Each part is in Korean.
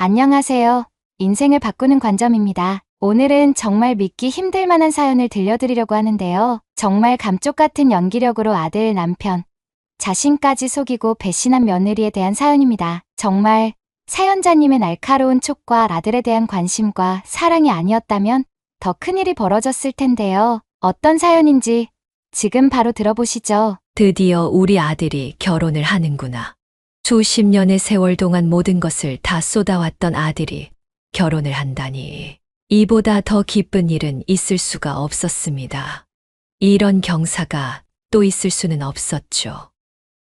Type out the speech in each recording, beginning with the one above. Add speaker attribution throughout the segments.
Speaker 1: 안녕하세요. 인생을 바꾸는 관점입니다. 오늘은 정말 믿기 힘들 만한 사연을 들려드리려고 하는데요. 정말 감쪽 같은 연기력으로 아들, 남편, 자신까지 속이고 배신한 며느리에 대한 사연입니다. 정말 사연자님의 날카로운 촉과 아들에 대한 관심과 사랑이 아니었다면 더 큰일이 벌어졌을 텐데요. 어떤 사연인지 지금 바로 들어보시죠.
Speaker 2: 드디어 우리 아들이 결혼을 하는구나. 수십 년의 세월 동안 모든 것을 다 쏟아왔던 아들이 결혼을 한다니. 이보다 더 기쁜 일은 있을 수가 없었습니다. 이런 경사가 또 있을 수는 없었죠.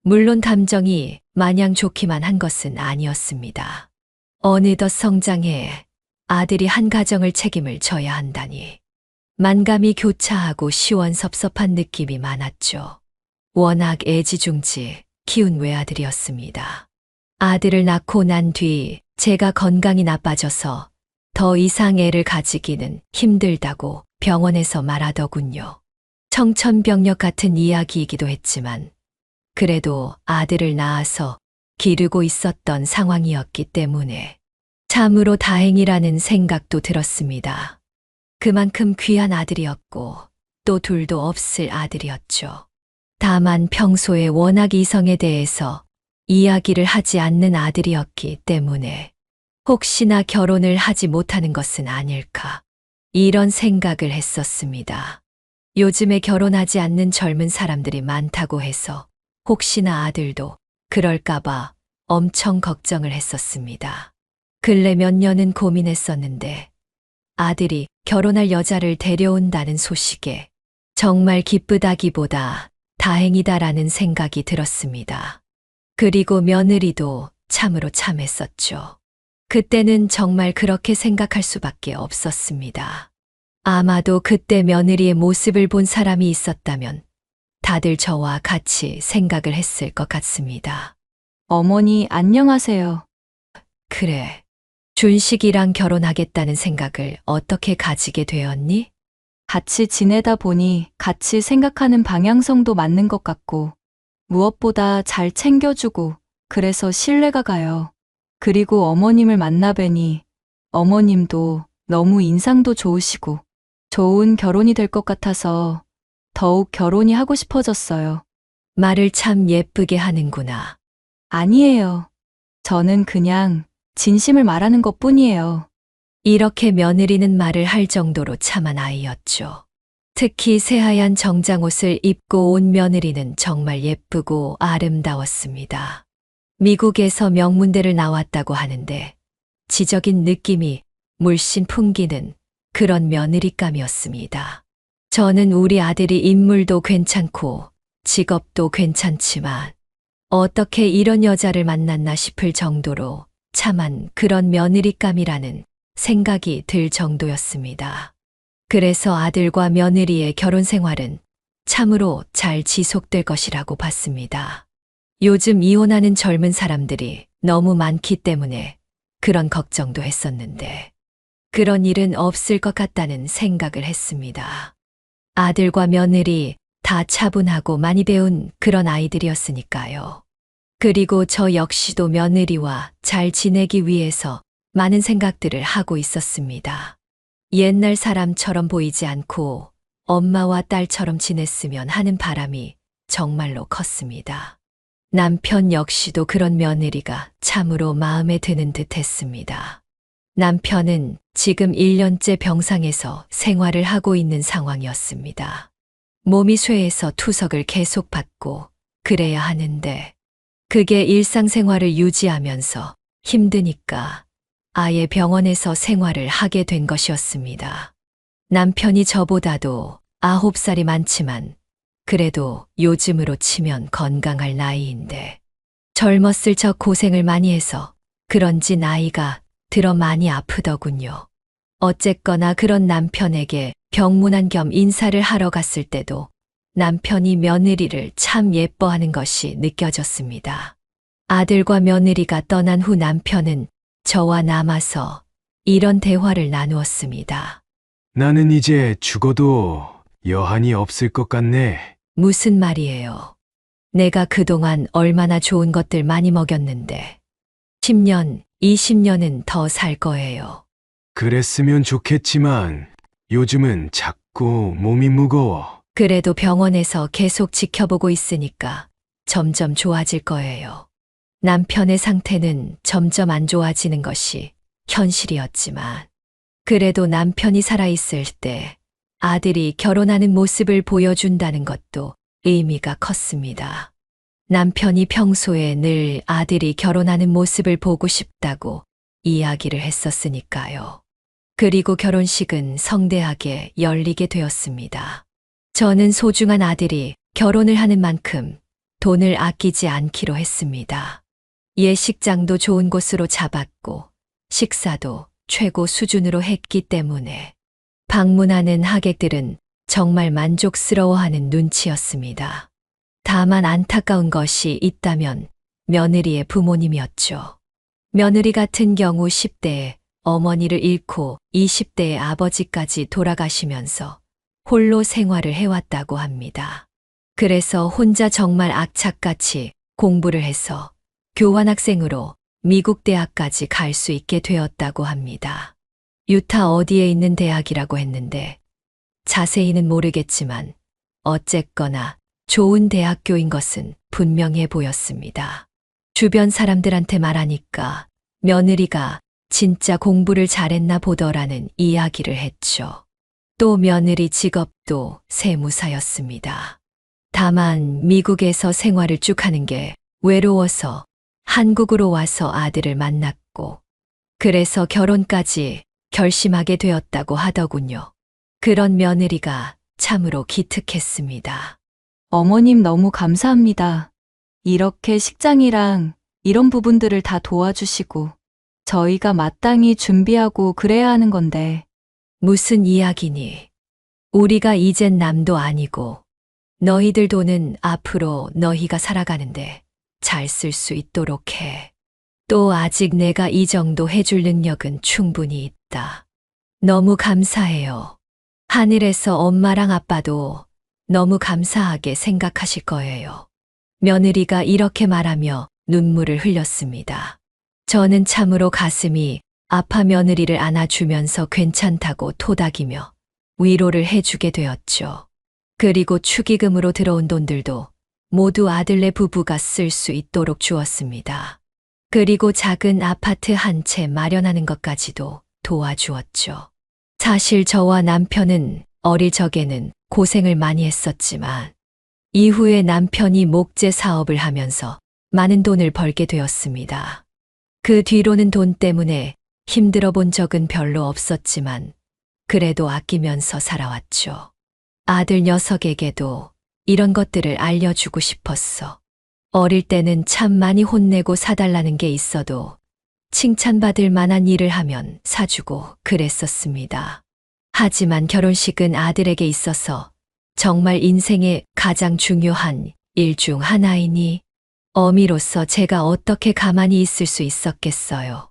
Speaker 2: 물론 감정이 마냥 좋기만 한 것은 아니었습니다. 어느덧 성장해 아들이 한 가정을 책임을 져야 한다니. 만감이 교차하고 시원섭섭한 느낌이 많았죠. 워낙 애지중지 키운 외아들이었습니다. 아들을 낳고 난 뒤 제가 건강이 나빠져서 더 이상 애를 가지기는 힘들다고 병원에서 말하더군요. 청천벽력 같은 이야기이기도 했지만 그래도 아들을 낳아서 기르고 있었던 상황이었기 때문에 참으로 다행이라는 생각도 들었습니다. 그만큼 귀한 아들이었고 또 둘도 없을 아들이었죠. 다만 평소에 워낙 이성에 대해서 이야기를 하지 않는 아들이었기 때문에 혹시나 결혼을 하지 못하는 것은 아닐까 이런 생각을 했었습니다. 요즘에 결혼하지 않는 젊은 사람들이 많다고 해서 혹시나 아들도 그럴까봐 엄청 걱정을 했었습니다. 근래 몇 년은 고민했었는데 아들이 결혼할 여자를 데려온다는 소식에 정말 기쁘다기보다 다행이다라는 생각이 들었습니다. 그리고 며느리도 참으로 참했었죠. 그때는 정말 그렇게 생각할 수밖에 없었습니다. 아마도 그때 며느리의 모습을 본 사람이 있었다면 다들 저와 같이 생각을 했을 것 같습니다.
Speaker 3: 어머니, 안녕하세요.
Speaker 2: 그래, 준식이랑 결혼하겠다는 생각을 어떻게 가지게 되었니?
Speaker 3: 같이 지내다 보니 같이 생각하는 방향성도 맞는 것 같고, 무엇보다 잘 챙겨주고, 그래서 신뢰가 가요. 그리고 어머님을 만나뵈니 어머님도 너무 인상도 좋으시고, 좋은 결혼이 될 것 같아서 더욱 결혼이 하고 싶어졌어요.
Speaker 2: 말을 참 예쁘게 하는구나.
Speaker 3: 아니에요. 저는 그냥 진심을 말하는 것 뿐이에요.
Speaker 2: 이렇게 며느리는 말을 할 정도로 참한 아이였죠. 특히 새하얀 정장옷을 입고 온 며느리는 정말 예쁘고 아름다웠습니다. 미국에서 명문대를 나왔다고 하는데 지적인 느낌이 물씬 풍기는 그런 며느리감이었습니다. 저는 우리 아들이 인물도 괜찮고 직업도 괜찮지만 어떻게 이런 여자를 만났나 싶을 정도로 참한 그런 며느리감이라는 생각이 들 정도였습니다. 그래서 아들과 며느리의 결혼 생활은 참으로 잘 지속될 것이라고 봤습니다. 요즘 이혼하는 젊은 사람들이 너무 많기 때문에 그런 걱정도 했었는데 그런 일은 없을 것 같다는 생각을 했습니다. 아들과 며느리 다 차분하고 많이 배운 그런 아이들이었으니까요. 그리고 저 역시도 며느리와 잘 지내기 위해서 많은 생각들을 하고 있었습니다. 옛날 사람처럼 보이지 않고 엄마와 딸처럼 지냈으면 하는 바람이 정말로 컸습니다. 남편 역시도 그런 며느리가 참으로 마음에 드는 듯 했습니다. 남편은 지금 1년째 병상에서 생활을 하고 있는 상황이었습니다. 몸이 쇠해서 투석을 계속 받고 그래야 하는데 그게 일상생활을 유지하면서 힘드니까 아예 병원에서 생활을 하게 된 것이었습니다. 남편이 저보다도 9살이 많지만 그래도 요즘으로 치면 건강할 나이인데 젊었을 적 고생을 많이 해서 그런지 나이가 들어 많이 아프더군요. 어쨌거나 그런 남편에게 병문안 겸 인사를 하러 갔을 때도 남편이 며느리를 참 예뻐하는 것이 느껴졌습니다. 아들과 며느리가 떠난 후 남편은 저와 남아서 이런 대화를 나누었습니다.
Speaker 4: 나는 이제 죽어도 여한이 없을 것 같네.
Speaker 2: 무슨 말이에요? 내가 그동안 얼마나 좋은 것들 많이 먹였는데 10년, 20년은 더 살 거예요.
Speaker 4: 그랬으면 좋겠지만 요즘은 자꾸 몸이 무거워.
Speaker 2: 그래도 병원에서 계속 지켜보고 있으니까 점점 좋아질 거예요. 남편의 상태는 점점 안 좋아지는 것이 현실이었지만, 그래도 남편이 살아있을 때 아들이 결혼하는 모습을 보여준다는 것도 의미가 컸습니다. 남편이 평소에 늘 아들이 결혼하는 모습을 보고 싶다고 이야기를 했었으니까요. 그리고 결혼식은 성대하게 열리게 되었습니다. 저는 소중한 아들이 결혼을 하는 만큼 돈을 아끼지 않기로 했습니다. 예식장도 좋은 곳으로 잡았고 식사도 최고 수준으로 했기 때문에 방문하는 하객들은 정말 만족스러워하는 눈치였습니다. 다만 안타까운 것이 있다면 며느리의 부모님이었죠. 며느리 같은 경우 10대에 어머니를 잃고 20대에 아버지까지 돌아가시면서 홀로 생활을 해왔다고 합니다. 그래서 혼자 정말 악착같이 공부를 해서 교환학생으로 미국 대학까지 갈 수 있게 되었다고 합니다. 유타 어디에 있는 대학이라고 했는데 자세히는 모르겠지만 어쨌거나 좋은 대학교인 것은 분명해 보였습니다. 주변 사람들한테 말하니까 며느리가 진짜 공부를 잘했나 보더라는 이야기를 했죠. 또 며느리 직업도 세무사였습니다. 다만 미국에서 생활을 쭉 하는 게 외로워서 한국으로 와서 아들을 만났고 그래서 결혼까지 결심하게 되었다고 하더군요. 그런 며느리가 참으로 기특했습니다.
Speaker 3: 어머님 너무 감사합니다. 이렇게 식장이랑 이런 부분들을 다 도와주시고 저희가 마땅히 준비하고 그래야 하는 건데
Speaker 2: 무슨 이야기니? 우리가 이젠 남도 아니고 너희들 돈은 앞으로 너희가 살아가는데 잘 쓸 수 있도록 해. 또 아직 내가 이 정도 해줄 능력은 충분히 있다. 너무 감사해요. 하늘에서 엄마랑 아빠도 너무 감사하게 생각하실 거예요. 며느리가 이렇게 말하며 눈물을 흘렸습니다. 저는 참으로 가슴이 아파 며느리를 안아주면서 괜찮다고 토닥이며 위로를 해주게 되었죠. 그리고 축의금으로 들어온 돈들도 모두 아들네 부부가 쓸 수 있도록 주었습니다. 그리고 작은 아파트 한 채 마련하는 것까지도 도와주었죠. 사실 저와 남편은 어릴 적에는 고생을 많이 했었지만 이후에 남편이 목재 사업을 하면서 많은 돈을 벌게 되었습니다. 그 뒤로는 돈 때문에 힘들어 본 적은 별로 없었지만 그래도 아끼면서 살아왔죠. 아들 녀석에게도 이런 것들을 알려주고 싶었어. 어릴 때는 참 많이 혼내고 사달라는 게 있어도 칭찬받을 만한 일을 하면 사주고 그랬었습니다. 하지만 결혼식은 아들에게 있어서 정말 인생의 가장 중요한 일 중 하나이니 어미로서 제가 어떻게 가만히 있을 수 있었겠어요.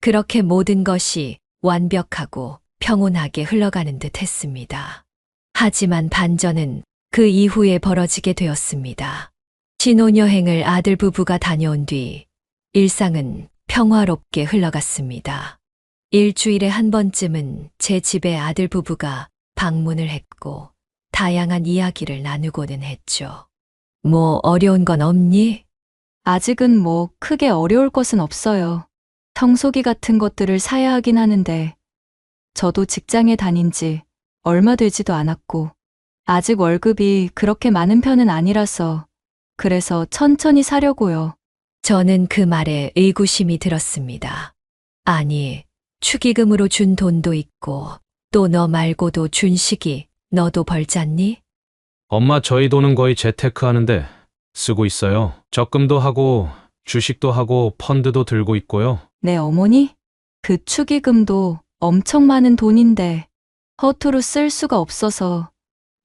Speaker 2: 그렇게 모든 것이 완벽하고 평온하게 흘러가는 듯 했습니다. 하지만 반전은 그 이후에 벌어지게 되었습니다. 신혼여행을 아들 부부가 다녀온 뒤 일상은 평화롭게 흘러갔습니다. 일주일에 한 번쯤은 제 집에 아들 부부가 방문을 했고 다양한 이야기를 나누고는 했죠. 뭐 어려운 건 없니?
Speaker 3: 아직은 뭐 크게 어려울 것은 없어요. 청소기 같은 것들을 사야 하긴 하는데 저도 직장에 다닌 지 얼마 되지도 않았고 아직 월급이 그렇게 많은 편은 아니라서 그래서 천천히 사려고요.
Speaker 2: 저는 그 말에 의구심이 들었습니다. 아니, 축의금으로 준 돈도 있고 또 너 말고도 준식이 너도 벌잖니?
Speaker 5: 엄마 저희 돈은 거의 재테크 하는데 쓰고 있어요. 적금도 하고 주식도 하고 펀드도 들고 있고요.
Speaker 3: 네, 어머니? 그 축의금도 엄청 많은 돈인데 허투루 쓸 수가 없어서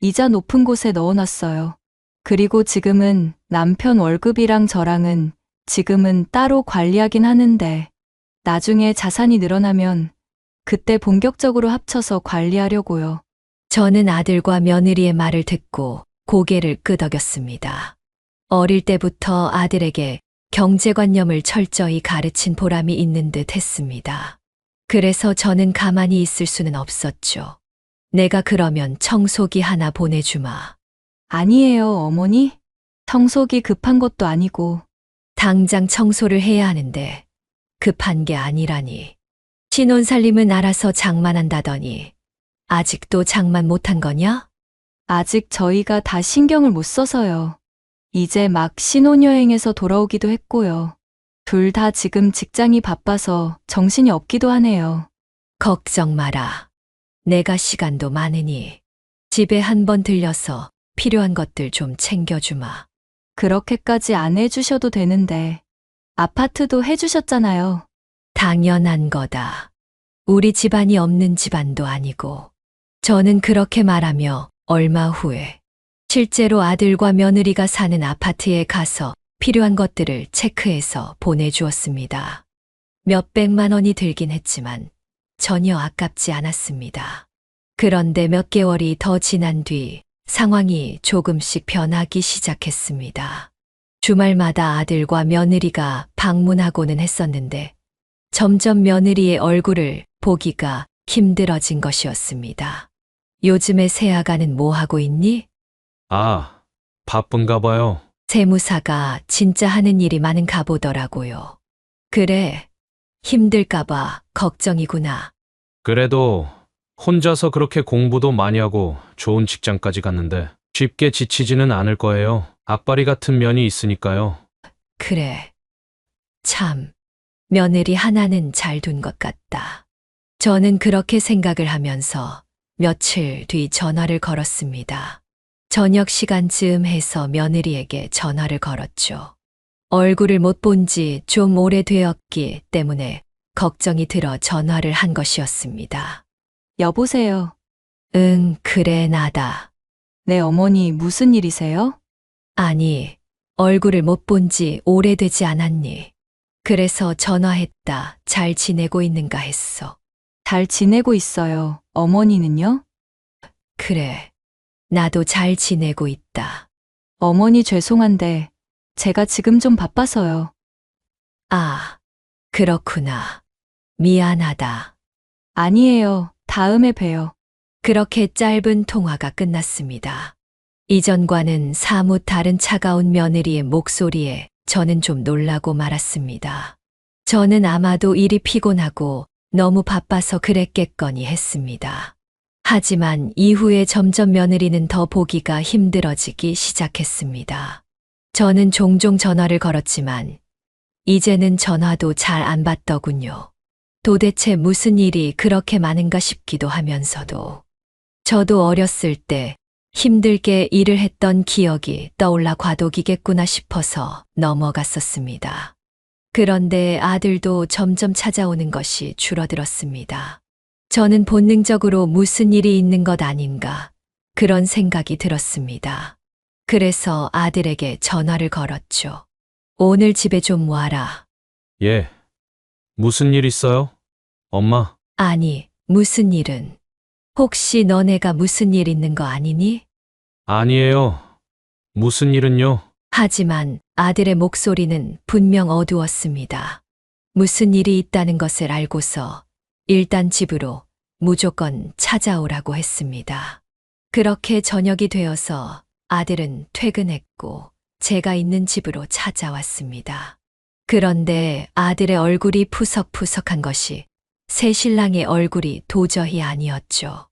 Speaker 3: 이자 높은 곳에 넣어놨어요. 그리고 지금은 남편 월급이랑 저랑은 지금은 따로 관리하긴 하는데 나중에 자산이 늘어나면 그때 본격적으로 합쳐서 관리하려고요.
Speaker 2: 저는 아들과 며느리의 말을 듣고 고개를 끄덕였습니다. 어릴 때부터 아들에게 경제관념을 철저히 가르친 보람이 있는 듯 했습니다. 그래서 저는 가만히 있을 수는 없었죠. 내가 그러면 청소기 하나 보내주마.
Speaker 3: 아니에요, 어머니. 청소기 급한 것도 아니고.
Speaker 2: 당장 청소를 해야 하는데 급한 게 아니라니. 신혼살림은 알아서 장만한다더니 아직도 장만 못한 거냐?
Speaker 3: 아직 저희가 다 신경을 못 써서요. 이제 막 신혼여행에서 돌아오기도 했고요. 둘 다 지금 직장이 바빠서 정신이 없기도 하네요.
Speaker 2: 걱정 마라. 내가 시간도 많으니 집에 한번 들려서 필요한 것들 좀 챙겨주마.
Speaker 3: 그렇게까지 안 해주셔도 되는데. 아파트도 해주셨잖아요.
Speaker 2: 당연한 거다. 우리 집안이 없는 집안도 아니고. 저는 그렇게 말하며 얼마 후에 실제로 아들과 며느리가 사는 아파트에 가서 필요한 것들을 체크해서 보내주었습니다. 몇백만 원이 들긴 했지만 전혀 아깝지 않았습니다. 그런데 몇 개월이 더 지난 뒤 상황이 조금씩 변하기 시작했습니다. 주말마다 아들과 며느리가 방문하고는 했었는데 점점 며느리의 얼굴을 보기가 힘들어진 것이었습니다. 요즘에 새아가는 뭐 하고 있니?
Speaker 5: 아, 바쁜가 봐요.
Speaker 2: 세무사가 진짜 하는 일이 많은가 보더라고요. 그래, 힘들까봐 걱정이구나.
Speaker 5: 그래도 혼자서 그렇게 공부도 많이 하고 좋은 직장까지 갔는데 쉽게 지치지는 않을 거예요. 악바리 같은 면이 있으니까요.
Speaker 2: 그래. 참, 며느리 하나는 잘 둔 것 같다. 저는 그렇게 생각을 하면서 며칠 뒤 전화를 걸었습니다. 저녁 시간쯤 해서 며느리에게 전화를 걸었죠. 얼굴을 못 본 지 좀 오래되었기 때문에 걱정이 들어 전화를 한 것이었습니다.
Speaker 3: 여보세요.
Speaker 2: 응, 그래, 나다.
Speaker 3: 네, 어머니 무슨 일이세요?
Speaker 2: 아니, 얼굴을 못 본 지 오래되지 않았니? 그래서 전화했다. 잘 지내고 있는가 했어.
Speaker 3: 잘 지내고 있어요. 어머니는요?
Speaker 2: 그래, 나도 잘 지내고 있다.
Speaker 3: 어머니 죄송한데 제가 지금 좀 바빠서요.
Speaker 2: 아, 그렇구나. 미안하다.
Speaker 3: 아니에요. 다음에 봬요.
Speaker 2: 그렇게 짧은 통화가 끝났습니다. 이전과는 사뭇 다른 차가운 며느리의 목소리에 저는 좀 놀라고 말았습니다. 저는 아마도 일이 피곤하고 너무 바빠서 그랬겠거니 했습니다. 하지만 이후에 점점 며느리는 더 보기가 힘들어지기 시작했습니다. 저는 종종 전화를 걸었지만 이제는 전화도 잘 안 받더군요. 도대체 무슨 일이 그렇게 많은가 싶기도 하면서도 저도 어렸을 때 힘들게 일을 했던 기억이 떠올라 과도기겠구나 싶어서 넘어갔었습니다. 그런데 아들도 점점 찾아오는 것이 줄어들었습니다. 저는 본능적으로 무슨 일이 있는 것 아닌가 그런 생각이 들었습니다. 그래서 아들에게 전화를 걸었죠. 오늘 집에 좀 와라.
Speaker 5: 예. 무슨 일 있어요? 엄마,
Speaker 2: 아니, 무슨 일은? 혹시 너네가 무슨 일 있는 거 아니니?
Speaker 5: 아니에요. 무슨 일은요?
Speaker 2: 하지만 아들의 목소리는 분명 어두웠습니다. 무슨 일이 있다는 것을 알고서 일단 집으로 무조건 찾아오라고 했습니다. 그렇게 저녁이 되어서 아들은 퇴근했고 제가 있는 집으로 찾아왔습니다. 그런데 아들의 얼굴이 푸석푸석한 것이 새신랑의 얼굴이 도저히 아니었죠.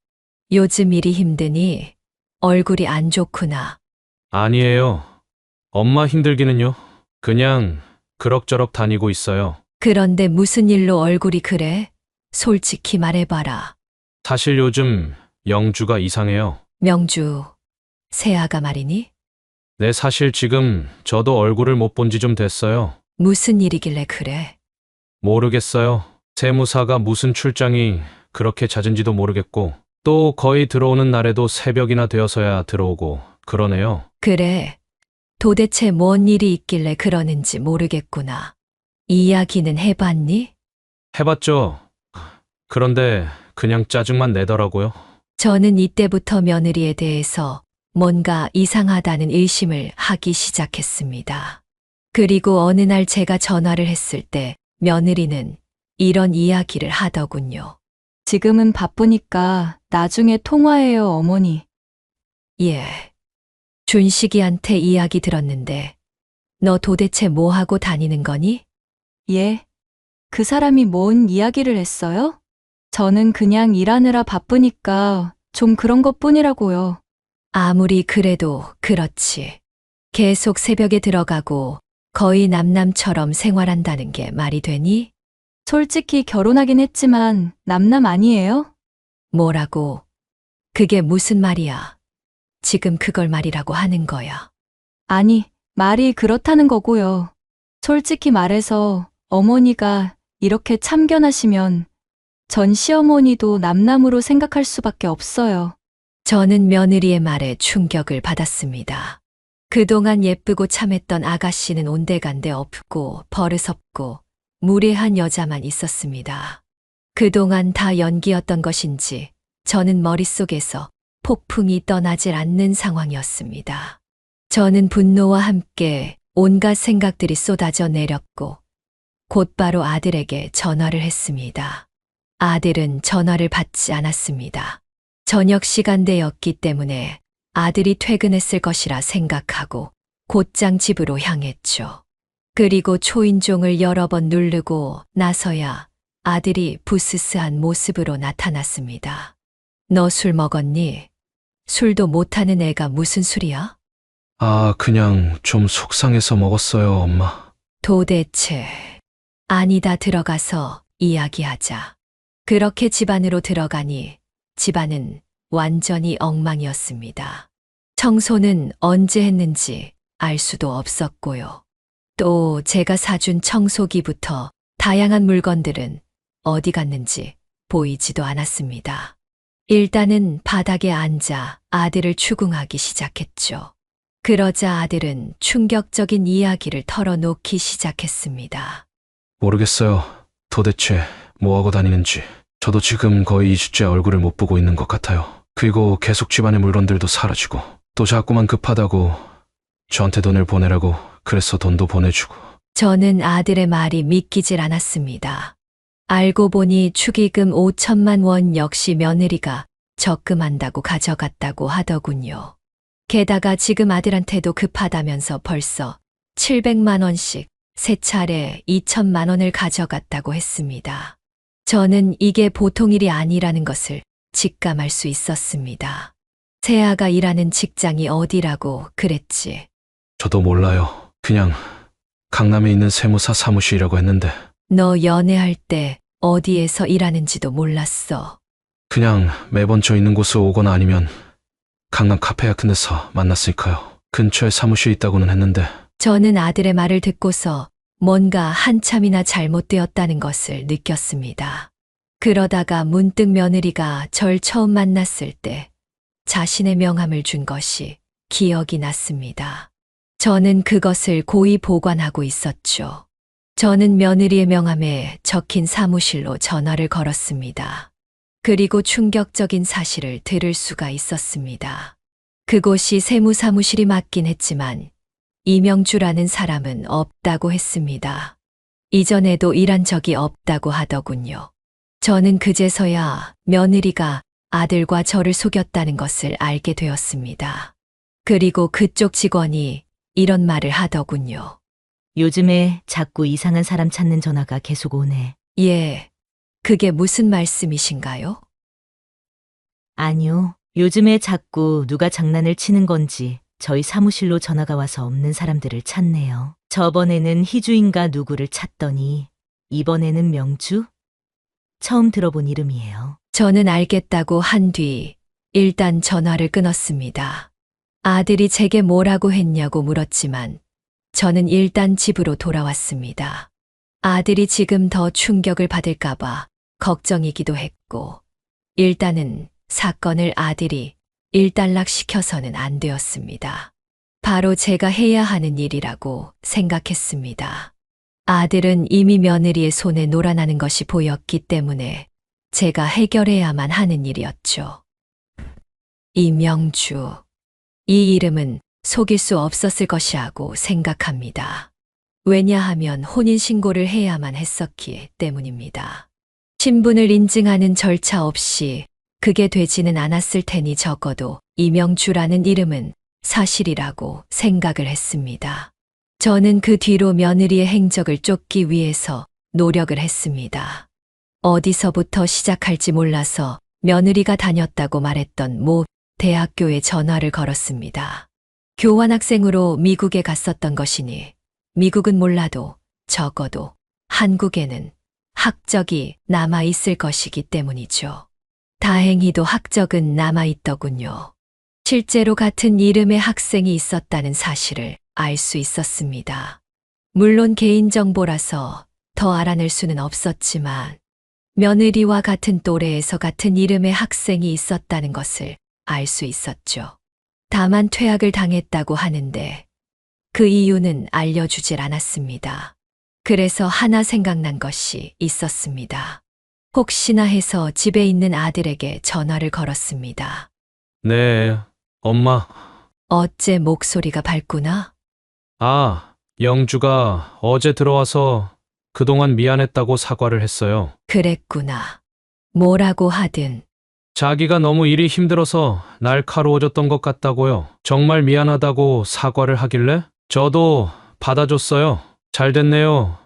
Speaker 2: 요즘 일이 힘드니 얼굴이 안 좋구나.
Speaker 5: 아니에요. 엄마 힘들기는요. 그냥 그럭저럭 다니고 있어요.
Speaker 2: 그런데 무슨 일로 얼굴이 그래? 솔직히 말해봐라.
Speaker 5: 사실 요즘 영주가 이상해요.
Speaker 2: 명주, 새아가 말이니?
Speaker 5: 네, 사실 지금 저도 얼굴을 못 본 지 좀 됐어요.
Speaker 2: 무슨 일이길래 그래?
Speaker 5: 모르겠어요. 세무사가 무슨 출장이 그렇게 잦은지도 모르겠고, 또 거의 들어오는 날에도 새벽이나 되어서야 들어오고 그러네요.
Speaker 2: 그래. 도대체 뭔 일이 있길래 그러는지 모르겠구나. 이야기는 해봤니?
Speaker 5: 해봤죠. 그런데 그냥 짜증만 내더라고요.
Speaker 2: 저는 이때부터 며느리에 대해서 뭔가 이상하다는 의심을 하기 시작했습니다. 그리고 어느 날 제가 전화를 했을 때 며느리는 이런 이야기를 하더군요.
Speaker 3: 지금은 바쁘니까 나중에 통화해요, 어머니.
Speaker 2: 예. 준식이한테 이야기 들었는데 너 도대체 뭐 하고 다니는 거니?
Speaker 3: 예. 그 사람이 뭔 이야기를 했어요? 저는 그냥 일하느라 바쁘니까 좀 그런 것 뿐이라고요.
Speaker 2: 아무리 그래도 그렇지. 계속 새벽에 들어가고 거의 남남처럼 생활한다는 게 말이 되니?
Speaker 3: 솔직히 결혼하긴 했지만 남남 아니에요?
Speaker 2: 뭐라고? 그게 무슨 말이야? 지금 그걸 말이라고 하는 거야.
Speaker 3: 아니, 말이 그렇다는 거고요. 솔직히 말해서 어머니가 이렇게 참견하시면 전 시어머니도 남남으로 생각할 수밖에 없어요.
Speaker 2: 저는 며느리의 말에 충격을 받았습니다. 그동안 예쁘고 참했던 아가씨는 온데간데 없고 버릇없고 무례한 여자만 있었습니다. 그동안 다 연기였던 것인지 저는 머릿속에서 폭풍이 떠나질 않는 상황이었습니다. 저는 분노와 함께 온갖 생각들이 쏟아져 내렸고 곧바로 아들에게 전화를 했습니다. 아들은 전화를 받지 않았습니다. 저녁 시간대였기 때문에 아들이 퇴근했을 것이라 생각하고 곧장 집으로 향했죠. 그리고 초인종을 여러 번 누르고 나서야 아들이 부스스한 모습으로 나타났습니다. 너 술 먹었니? 술도 못하는 애가 무슨 술이야?
Speaker 5: 아, 그냥 좀 속상해서 먹었어요, 엄마.
Speaker 2: 도대체. 아니다, 들어가서 이야기하자. 그렇게 집 안으로 들어가니 집안은 완전히 엉망이었습니다. 청소는 언제 했는지 알 수도 없었고요. 또 제가 사준 청소기부터 다양한 물건들은 어디 갔는지 보이지도 않았습니다. 일단은 바닥에 앉아 아들을 추궁하기 시작했죠. 그러자 아들은 충격적인 이야기를 털어놓기 시작했습니다.
Speaker 5: 모르겠어요. 도대체 뭐하고 다니는지. 저도 지금 거의 2주째 얼굴을 못 보고 있는 것 같아요. 그리고 계속 집안의 물건들도 사라지고 또 자꾸만 급하다고 저한테 돈을 보내라고 그래서 돈도 보내주고.
Speaker 2: 저는 아들의 말이 믿기질 않았습니다. 알고 보니 축의금 5천만 원 역시 며느리가 적금한다고 가져갔다고 하더군요. 게다가 지금 아들한테도 급하다면서 벌써 700만 원씩 세 차례 2천만 원을 가져갔다고 했습니다. 저는 이게 보통 일이 아니라는 것을 직감할 수 있었습니다. 새아가 일하는 직장이 어디라고 그랬지?
Speaker 5: 저도 몰라요. 그냥 강남에 있는 세무사 사무실이라고 했는데
Speaker 2: 너 연애할 때 어디에서 일하는지도 몰랐어.
Speaker 5: 그냥 매번 저 있는 곳을 오거나 아니면 강남 카페 같은 데서 만났으니까요. 근처에 사무실 있다고는 했는데
Speaker 2: 저는 아들의 말을 듣고서 뭔가 한참이나 잘못되었다는 것을 느꼈습니다. 그러다가 문득 며느리가 절 처음 만났을 때 자신의 명함을 준 것이 기억이 났습니다. 저는 그것을 고이 보관하고 있었죠. 저는 며느리의 명함에 적힌 사무실로 전화를 걸었습니다. 그리고 충격적인 사실을 들을 수가 있었습니다. 그곳이 세무사무실이 맞긴 했지만 이명주라는 사람은 없다고 했습니다. 이전에도 일한 적이 없다고 하더군요. 저는 그제서야 며느리가 아들과 저를 속였다는 것을 알게 되었습니다. 그리고 그쪽 직원이 이런 말을 하더군요.
Speaker 6: 요즘에 자꾸 이상한 사람 찾는 전화가 계속 오네.
Speaker 2: 예, 그게 무슨 말씀이신가요?
Speaker 6: 아니요. 요즘에 자꾸 누가 장난을 치는 건지 저희 사무실로 전화가 와서 없는 사람들을 찾네요. 저번에는 희주인가 누구를 찾더니 이번에는 명주? 처음 들어본 이름이에요.
Speaker 2: 저는 알겠다고 한 뒤 일단 전화를 끊었습니다. 아들이 제게 뭐라고 했냐고 물었지만 저는 일단 집으로 돌아왔습니다. 아들이 지금 더 충격을 받을까봐 걱정이기도 했고 일단은 사건을 아들이 일단락시켜서는 안 되었습니다. 바로 제가 해야 하는 일이라고 생각했습니다. 아들은 이미 며느리의 손에 놀아나는 것이 보였기 때문에 제가 해결해야만 하는 일이었죠. 이명주. 이 이름은 속일 수 없었을 것이라고 생각합니다. 왜냐하면 혼인신고를 해야만 했었기 때문입니다. 신분을 인증하는 절차 없이 그게 되지는 않았을 테니 적어도 이명주라는 이름은 사실이라고 생각을 했습니다. 저는 그 뒤로 며느리의 행적을 쫓기 위해서 노력을 했습니다. 어디서부터 시작할지 몰라서 며느리가 다녔다고 말했던 모 대학교에 전화를 걸었습니다. 교환학생으로 미국에 갔었던 것이니 미국은 몰라도 적어도 한국에는 학적이 남아있을 것이기 때문이죠. 다행히도 학적은 남아있더군요. 실제로 같은 이름의 학생이 있었다는 사실을 알 수 있었습니다. 물론 개인정보라서 더 알아낼 수는 없었지만 며느리와 같은 또래에서 같은 이름의 학생이 있었다는 것을 알 수 있었죠. 다만 퇴학을 당했다고 하는데 그 이유는 알려주질 않았습니다. 그래서 하나 생각난 것이 있었습니다. 혹시나 해서 집에 있는 아들에게 전화를 걸었습니다.
Speaker 5: 네, 엄마.
Speaker 2: 어째 목소리가 밝구나?
Speaker 5: 아, 영주가 어제 들어와서 그동안 미안했다고 사과를 했어요.
Speaker 2: 그랬구나. 뭐라고 하든
Speaker 5: 자기가 너무 일이 힘들어서 날카로워졌던 것 같다고요. 정말 미안하다고 사과를 하길래 저도 받아줬어요. 잘 됐네요.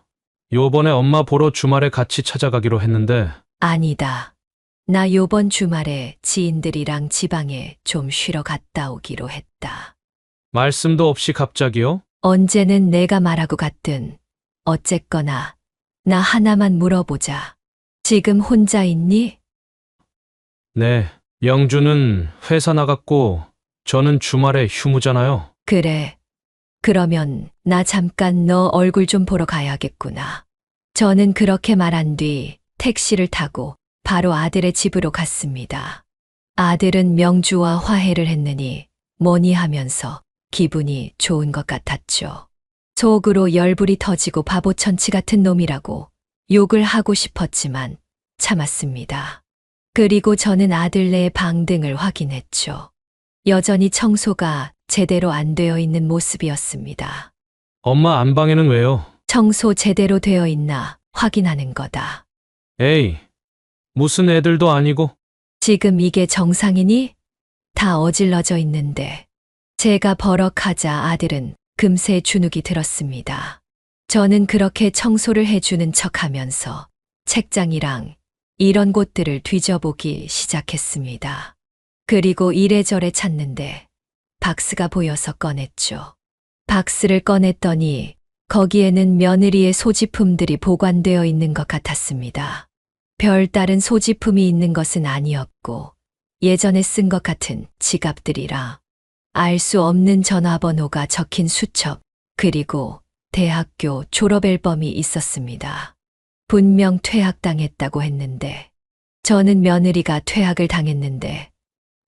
Speaker 5: 요번에 엄마 보러 주말에 같이 찾아가기로 했는데
Speaker 2: 아니다. 나 요번 주말에 지인들이랑 지방에 좀 쉬러 갔다 오기로 했다.
Speaker 5: 말씀도 없이 갑자기요?
Speaker 2: 언제는 내가 말하고 갔든 어쨌거나 나 하나만 물어보자. 지금 혼자 있니?
Speaker 5: 네, 영주는 회사 나갔고 저는 주말에 휴무잖아요.
Speaker 2: 그래. 그러면 나 잠깐 너 얼굴 좀 보러 가야겠구나. 저는 그렇게 말한 뒤 택시를 타고 바로 아들의 집으로 갔습니다. 아들은 명주와 화해를 했느니 뭐니 하면서 기분이 좋은 것 같았죠. 속으로 열불이 터지고 바보천치 같은 놈이라고 욕을 하고 싶었지만 참았습니다. 그리고 저는 아들네의 방 등을 확인했죠. 여전히 청소가 제대로 안 되어 있는 모습이었습니다.
Speaker 5: 엄마 안방에는 왜요?
Speaker 2: 청소 제대로 되어 있나 확인하는 거다.
Speaker 5: 에이, 무슨 애들도 아니고.
Speaker 2: 지금 이게 정상이니? 다 어질러져 있는데. 제가 버럭하자 아들은 금세 주눅이 들었습니다. 저는 그렇게 청소를 해주는 척하면서 책장이랑 이런 곳들을 뒤져보기 시작했습니다. 그리고 이래저래 찾는데 박스가 보여서 꺼냈죠. 박스를 꺼냈더니 거기에는 며느리의 소지품들이 보관되어 있는 것 같았습니다. 별다른 소지품이 있는 것은 아니었고 예전에 쓴 것 같은 지갑들이라 알 수 없는 전화번호가 적힌 수첩 그리고 대학교 졸업 앨범이 있었습니다. 분명 퇴학당했다고 했는데 저는 며느리가 퇴학을 당했는데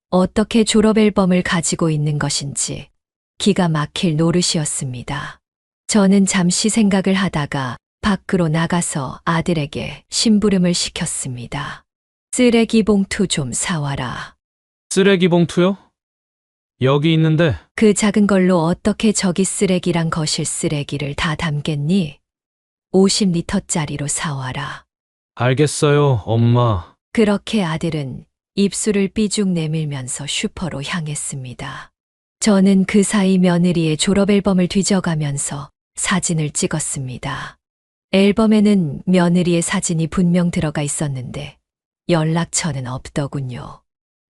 Speaker 2: 어떻게 졸업 앨범을 가지고 있는 것인지 기가 막힐 노릇이었습니다. 저는 잠시 생각을 하다가 밖으로 나가서 아들에게 심부름을 시켰습니다. 쓰레기 봉투 좀 사와라.
Speaker 5: 쓰레기 봉투요? 여기 있는데.
Speaker 2: 그 작은 걸로 어떻게 저기 쓰레기랑 거실 쓰레기를 다 담겠니? 50리터짜리로 사와라.
Speaker 5: 알겠어요, 엄마.
Speaker 2: 그렇게 아들은 입술을 삐죽 내밀면서 슈퍼로 향했습니다. 저는 그 사이 며느리의 졸업 앨범을 뒤져가면서 사진을 찍었습니다. 앨범에는 며느리의 사진이 분명 들어가 있었는데 연락처는 없더군요.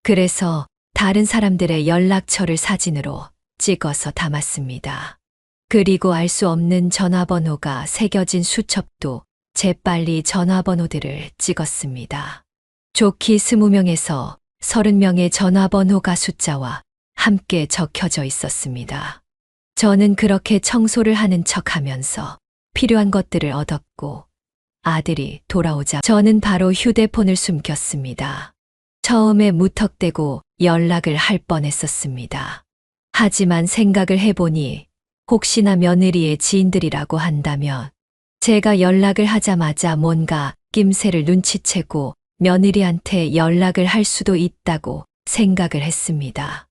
Speaker 2: 그래서 다른 사람들의 연락처를 사진으로 찍어서 담았습니다. 그리고 알 수 없는 전화번호가 새겨진 수첩도 재빨리 전화번호들을 찍었습니다. 좋기 20명에서 30명의 전화번호가 숫자와 함께 적혀져 있었습니다. 저는 그렇게 청소를 하는 척하면서 필요한 것들을 얻었고 아들이 돌아오자 저는 바로 휴대폰을 숨겼습니다. 처음에 무턱대고 연락을 할 뻔했었습니다. 하지만 생각을 해보니 혹시나 며느리의 지인들이라고 한다면 제가 연락을 하자마자 뭔가 낌새를 눈치채고 며느리한테 연락을 할 수도 있다고 생각을 했습니다.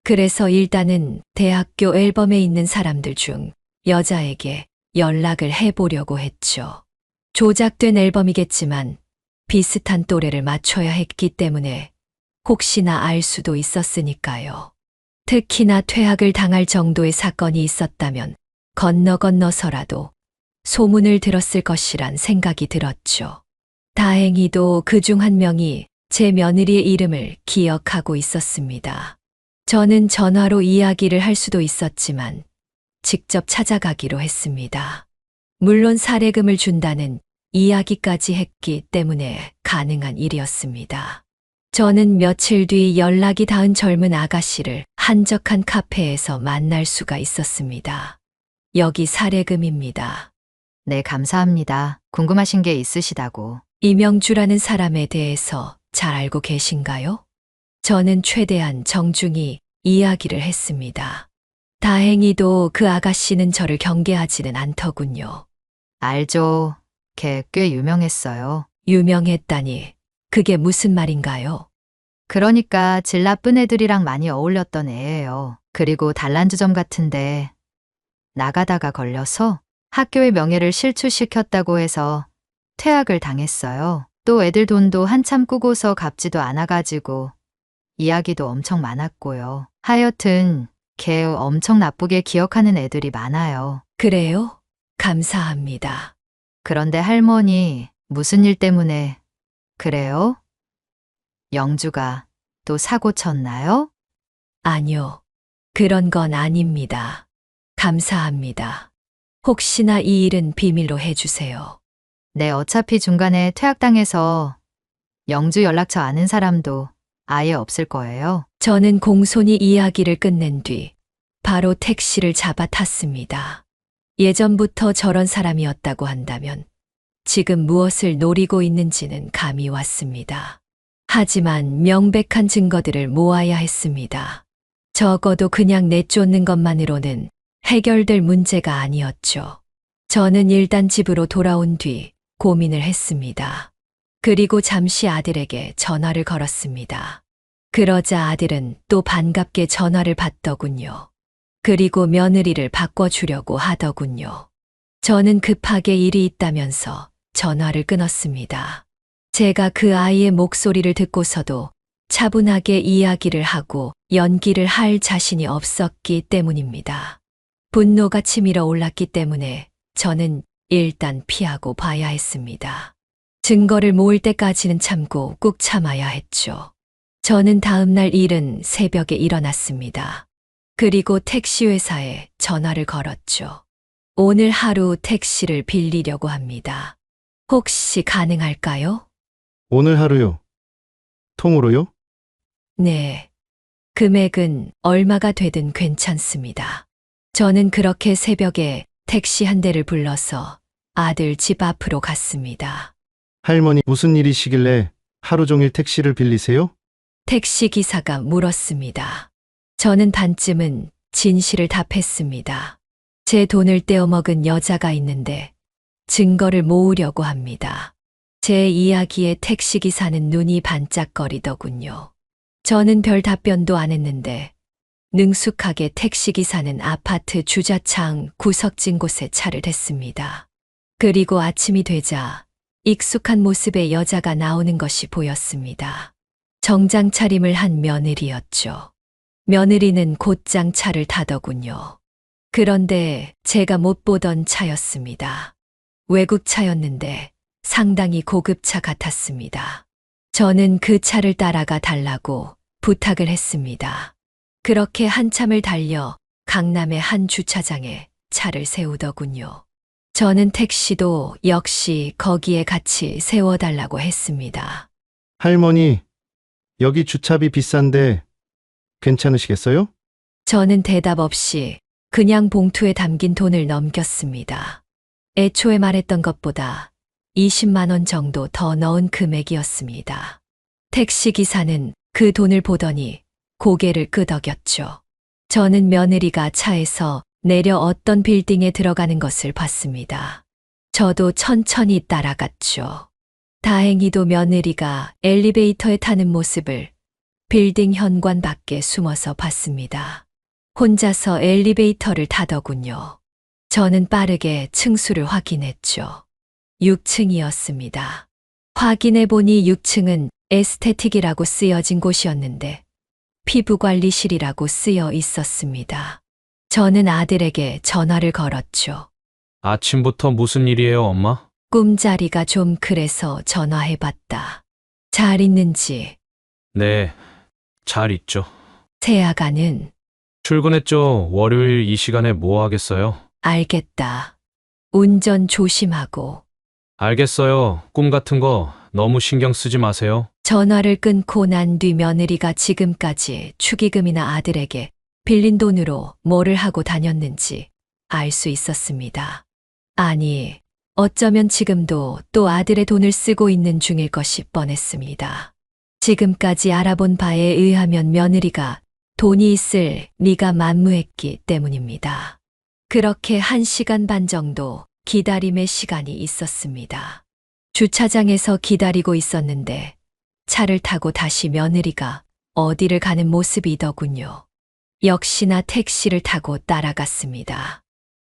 Speaker 2: 그래서 일단은 대학교 앨범에 있는 사람들 중 여자에게 연락을 해보려고 했죠. 조작된 앨범이겠지만 비슷한 또래를 맞춰야 했기 때문에 혹시나 알 수도 있었으니까요. 특히나 퇴학을 당할 정도의 사건이 있었다면 건너서라도 소문을 들었을 것이란 생각이 들었죠. 다행히도 그중 한 명이 제 며느리의 이름을 기억하고 있었습니다. 저는 전화로 이야기를 할 수도 있었지만 직접 찾아가기로 했습니다. 물론 사례금을 준다는 이야기까지 했기 때문에 가능한 일이었습니다. 저는 며칠 뒤 연락이 닿은 젊은 아가씨를 한적한 카페에서 만날 수가 있었습니다. 여기 사례금입니다.
Speaker 3: 네, 감사합니다. 궁금하신 게 있으시다고.
Speaker 2: 이명주라는 사람에 대해서 잘 알고 계신가요? 저는 최대한 정중히 이야기를 했습니다. 다행히도 그 아가씨는 저를 경계하지는 않더군요.
Speaker 3: 알죠. 걔 꽤 유명했어요.
Speaker 2: 유명했다니, 그게 무슨 말인가요?
Speaker 3: 그러니까 질 나쁜 애들이랑 많이 어울렸던 애예요. 그리고 단란주점 같은데 나가다가 걸려서 학교의 명예를 실추시켰다고 해서 퇴학을 당했어요. 또 애들 돈도 한참 꾸고서 갚지도 않아가지고 이야기도 엄청 많았고요. 하여튼 걔 엄청 나쁘게 기억하는 애들이 많아요.
Speaker 2: 그래요? 감사합니다.
Speaker 3: 그런데 할머니, 무슨 일 때문에 그래요? 영주가 또 사고 쳤나요?
Speaker 2: 아니요. 그런 건 아닙니다. 감사합니다. 혹시나 이 일은 비밀로 해주세요.
Speaker 3: 네, 어차피 중간에 퇴학당해서 영주 연락처 아는 사람도 아예 없을 거예요.
Speaker 2: 저는 공손히 이야기를 끝낸 뒤 바로 택시를 잡아 탔습니다. 예전부터 저런 사람이었다고 한다면 지금 무엇을 노리고 있는지는 감이 왔습니다. 하지만 명백한 증거들을 모아야 했습니다. 적어도 그냥 내쫓는 것만으로는 해결될 문제가 아니었죠. 저는 일단 집으로 돌아온 뒤 고민을 했습니다. 그리고 잠시 아들에게 전화를 걸었습니다. 그러자 아들은 또 반갑게 전화를 받더군요. 그리고 며느리를 바꿔주려고 하더군요. 저는 급하게 일이 있다면서 전화를 끊었습니다. 제가 그 아이의 목소리를 듣고서도 차분하게 이야기를 하고 연기를 할 자신이 없었기 때문입니다. 분노가 치밀어 올랐기 때문에 저는 일단 피하고 봐야 했습니다. 증거를 모을 때까지는 참고 꾹 참아야 했죠. 저는 다음날 이른 새벽에 일어났습니다. 그리고 택시회사에 전화를 걸었죠. 오늘 하루 택시를 빌리려고 합니다. 혹시 가능할까요?
Speaker 7: 오늘 하루요. 통으로요?
Speaker 2: 네. 금액은 얼마가 되든 괜찮습니다. 저는 그렇게 새벽에 택시 한 대를 불러서 아들 집 앞으로 갔습니다.
Speaker 7: 할머니 무슨 일이시길래 하루 종일 택시를 빌리세요?
Speaker 2: 택시 기사가 물었습니다. 저는 반쯤은 진실을 답했습니다. 제 돈을 떼어먹은 여자가 있는데 증거를 모으려고 합니다. 제 이야기에 택시 기사는 눈이 반짝거리더군요. 저는 별 답변도 안 했는데 능숙하게 택시 기사는 아파트 주차장 구석진 곳에 차를 댔습니다. 그리고 아침이 되자 익숙한 모습의 여자가 나오는 것이 보였습니다. 정장 차림을 한 며느리였죠. 며느리는 곧장 차를 타더군요. 그런데 제가 못 보던 차였습니다. 외국 차였는데 상당히 고급차 같았습니다. 저는 그 차를 따라가 달라고 부탁을 했습니다. 그렇게 한참을 달려 강남의 한 주차장에 차를 세우더군요. 저는 택시도 역시 거기에 같이 세워달라고 했습니다.
Speaker 7: 할머니, 여기 주차비 비싼데 괜찮으시겠어요?
Speaker 2: 저는 대답 없이 그냥 봉투에 담긴 돈을 넘겼습니다. 애초에 말했던 것보다 20만 원 정도 더 넣은 금액이었습니다. 택시 기사는 그 돈을 보더니 고개를 끄덕였죠. 저는 며느리가 차에서 내려 어떤 빌딩에 들어가는 것을 봤습니다. 저도 천천히 따라갔죠. 다행히도 며느리가 엘리베이터에 타는 모습을 빌딩 현관 밖에 숨어서 봤습니다. 혼자서 엘리베이터를 타더군요. 저는 빠르게 층수를 확인했죠. 6층이었습니다. 확인해 보니 6층은 에스테틱이라고 쓰여진 곳이었는데 피부관리실이라고 쓰여 있었습니다. 저는 아들에게 전화를 걸었죠.
Speaker 5: 아침부터 무슨 일이에요, 엄마?
Speaker 2: 꿈자리가 좀 그래서 전화해봤다. 잘 있는지.
Speaker 5: 네, 잘 있죠.
Speaker 2: 새아가는
Speaker 5: 출근했죠. 월요일 이 시간에 뭐 하겠어요?
Speaker 2: 알겠다. 운전 조심하고.
Speaker 5: 알겠어요. 꿈 같은 거 너무 신경 쓰지 마세요.
Speaker 2: 전화를 끊고 난 뒤 며느리가 지금까지 축의금이나 아들에게 빌린 돈으로 뭐를 하고 다녔는지 알 수 있었습니다. 아니, 어쩌면 지금도 또 아들의 돈을 쓰고 있는 중일 것이 뻔했습니다. 지금까지 알아본 바에 의하면 며느리가 돈이 있을 리가 만무했기 때문입니다. 그렇게 1시간 반 정도 기다림의 시간이 있었습니다. 주차장에서 기다리고 있었는데 차를 타고 다시 며느리가 어디를 가는 모습이더군요. 역시나 택시를 타고 따라갔습니다.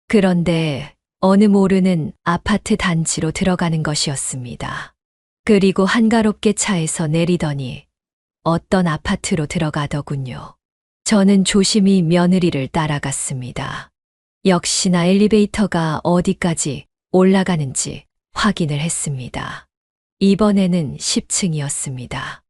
Speaker 2: 그런데 어느 모르는 아파트 단지로 들어가는 것이었습니다. 그리고 한가롭게 차에서 내리더니 어떤 아파트로 들어가더군요. 저는 조심히 며느리를 따라갔습니다. 역시나 엘리베이터가 어디까지 올라가는지 확인을 했습니다. 이번에는 10층이었습니다.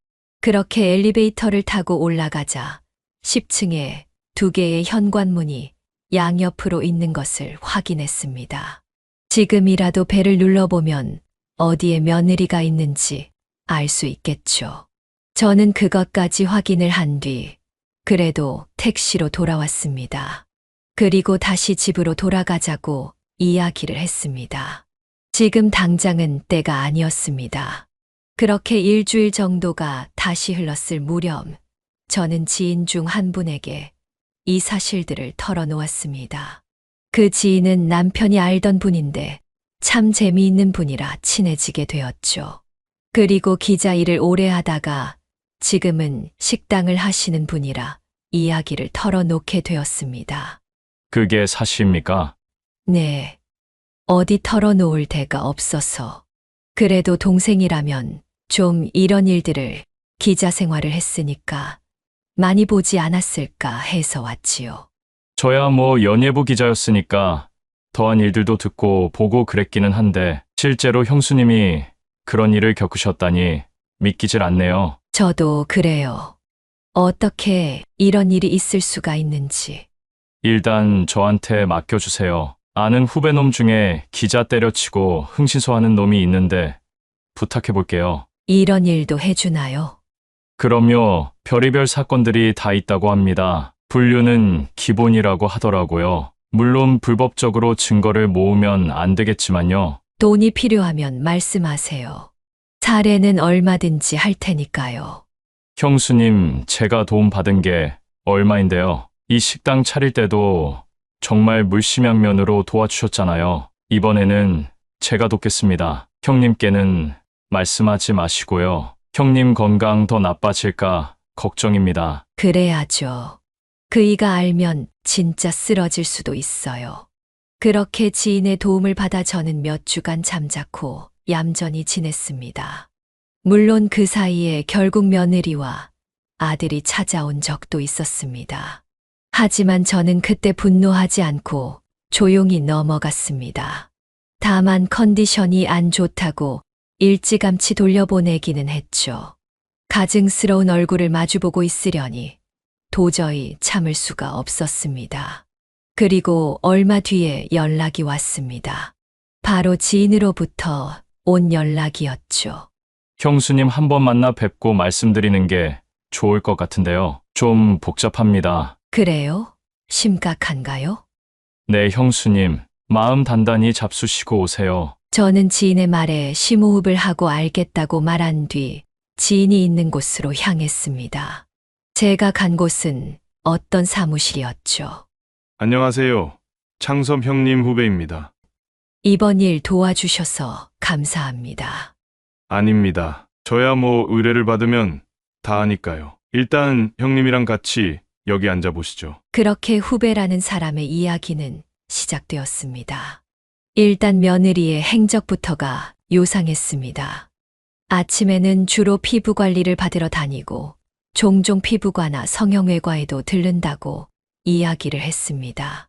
Speaker 2: 그렇게 엘리베이터를 타고 올라가자 10층에 2개의 현관문이 양옆으로 있는 것을 확인했습니다. 지금이라도 벨을 눌러보면 어디에 며느리가 있는지 알 수 있겠죠. 저는 그것까지 확인을 한 뒤 그래도 택시로 돌아왔습니다. 그리고 다시 집으로 돌아가자고 이야기를 했습니다. 지금 당장은 때가 아니었습니다. 그렇게 일주일 정도가 다시 흘렀을 무렵 저는 지인 중 한 분에게 이 사실들을 털어놓았습니다. 그 지인은 남편이 알던 분인데 참 재미있는 분이라 친해지게 되었죠. 그리고 기자 일을 오래 하다가 지금은 식당을 하시는 분이라 이야기를 털어놓게 되었습니다.
Speaker 8: 그게 사실입니까?
Speaker 2: 네. 어디 털어놓을 데가 없어서. 그래도 동생이라면 좀 이런 일들을 기자 생활을 했으니까 많이 보지 않았을까 해서 왔지요.
Speaker 8: 저야 뭐 연예부 기자였으니까 더한 일들도 듣고 보고 그랬기는 한데 실제로 형수님이 그런 일을 겪으셨다니 믿기질 않네요.
Speaker 2: 저도 그래요. 어떻게 이런 일이 있을 수가 있는지.
Speaker 8: 일단 저한테 맡겨주세요. 아는 후배놈 중에 기자 때려치고 흥신소하는 놈이 있는데 부탁해볼게요.
Speaker 2: 이런 일도 해주나요?
Speaker 8: 그럼요. 별의별 사건들이 다 있다고 합니다. 분류는 기본이라고 하더라고요. 물론 불법적으로 증거를 모으면 안 되겠지만요.
Speaker 2: 돈이 필요하면 말씀하세요. 사례는 얼마든지 할 테니까요.
Speaker 8: 형수님, 제가 도움 받은 게 얼마인데요. 이 식당 차릴 때도 정말 물심양면으로 도와주셨잖아요. 이번에는 제가 돕겠습니다. 형님께는 말씀하지 마시고요. 형님 건강 더 나빠질까 걱정입니다.
Speaker 2: 그래야죠. 그이가 알면 진짜 쓰러질 수도 있어요. 그렇게 지인의 도움을 받아 저는 몇 주간 잠자코 얌전히 지냈습니다. 물론 그 사이에 결국 며느리와 아들이 찾아온 적도 있었습니다. 하지만 저는 그때 분노하지 않고 조용히 넘어갔습니다. 다만 컨디션이 안 좋다고 일찌감치 돌려보내기는 했죠. 가증스러운 얼굴을 마주보고 있으려니 도저히 참을 수가 없었습니다. 그리고 얼마 뒤에 연락이 왔습니다. 바로 지인으로부터 온 연락이었죠.
Speaker 8: 형수님 한번 만나 뵙고 말씀드리는 게 좋을 것 같은데요. 좀 복잡합니다.
Speaker 2: 그래요? 심각한가요?
Speaker 8: 네, 형수님. 마음 단단히 잡수시고 오세요.
Speaker 2: 저는 지인의 말에 심호흡을 하고 알겠다고 말한 뒤 지인이 있는 곳으로 향했습니다. 제가 간 곳은 어떤 사무실이었죠.
Speaker 4: 안녕하세요. 창섭 형님 후배입니다.
Speaker 2: 이번 일 도와주셔서 감사합니다.
Speaker 4: 아닙니다. 저야 뭐 의뢰를 받으면 다 하니까요. 일단 형님이랑 같이 여기 앉아보시죠.
Speaker 2: 그렇게 후배라는 사람의 이야기는 시작되었습니다. 일단 며느리의 행적부터가 요상했습니다. 아침에는 주로 피부 관리를 받으러 다니고 종종 피부과나 성형외과에도 들른다고 이야기를 했습니다.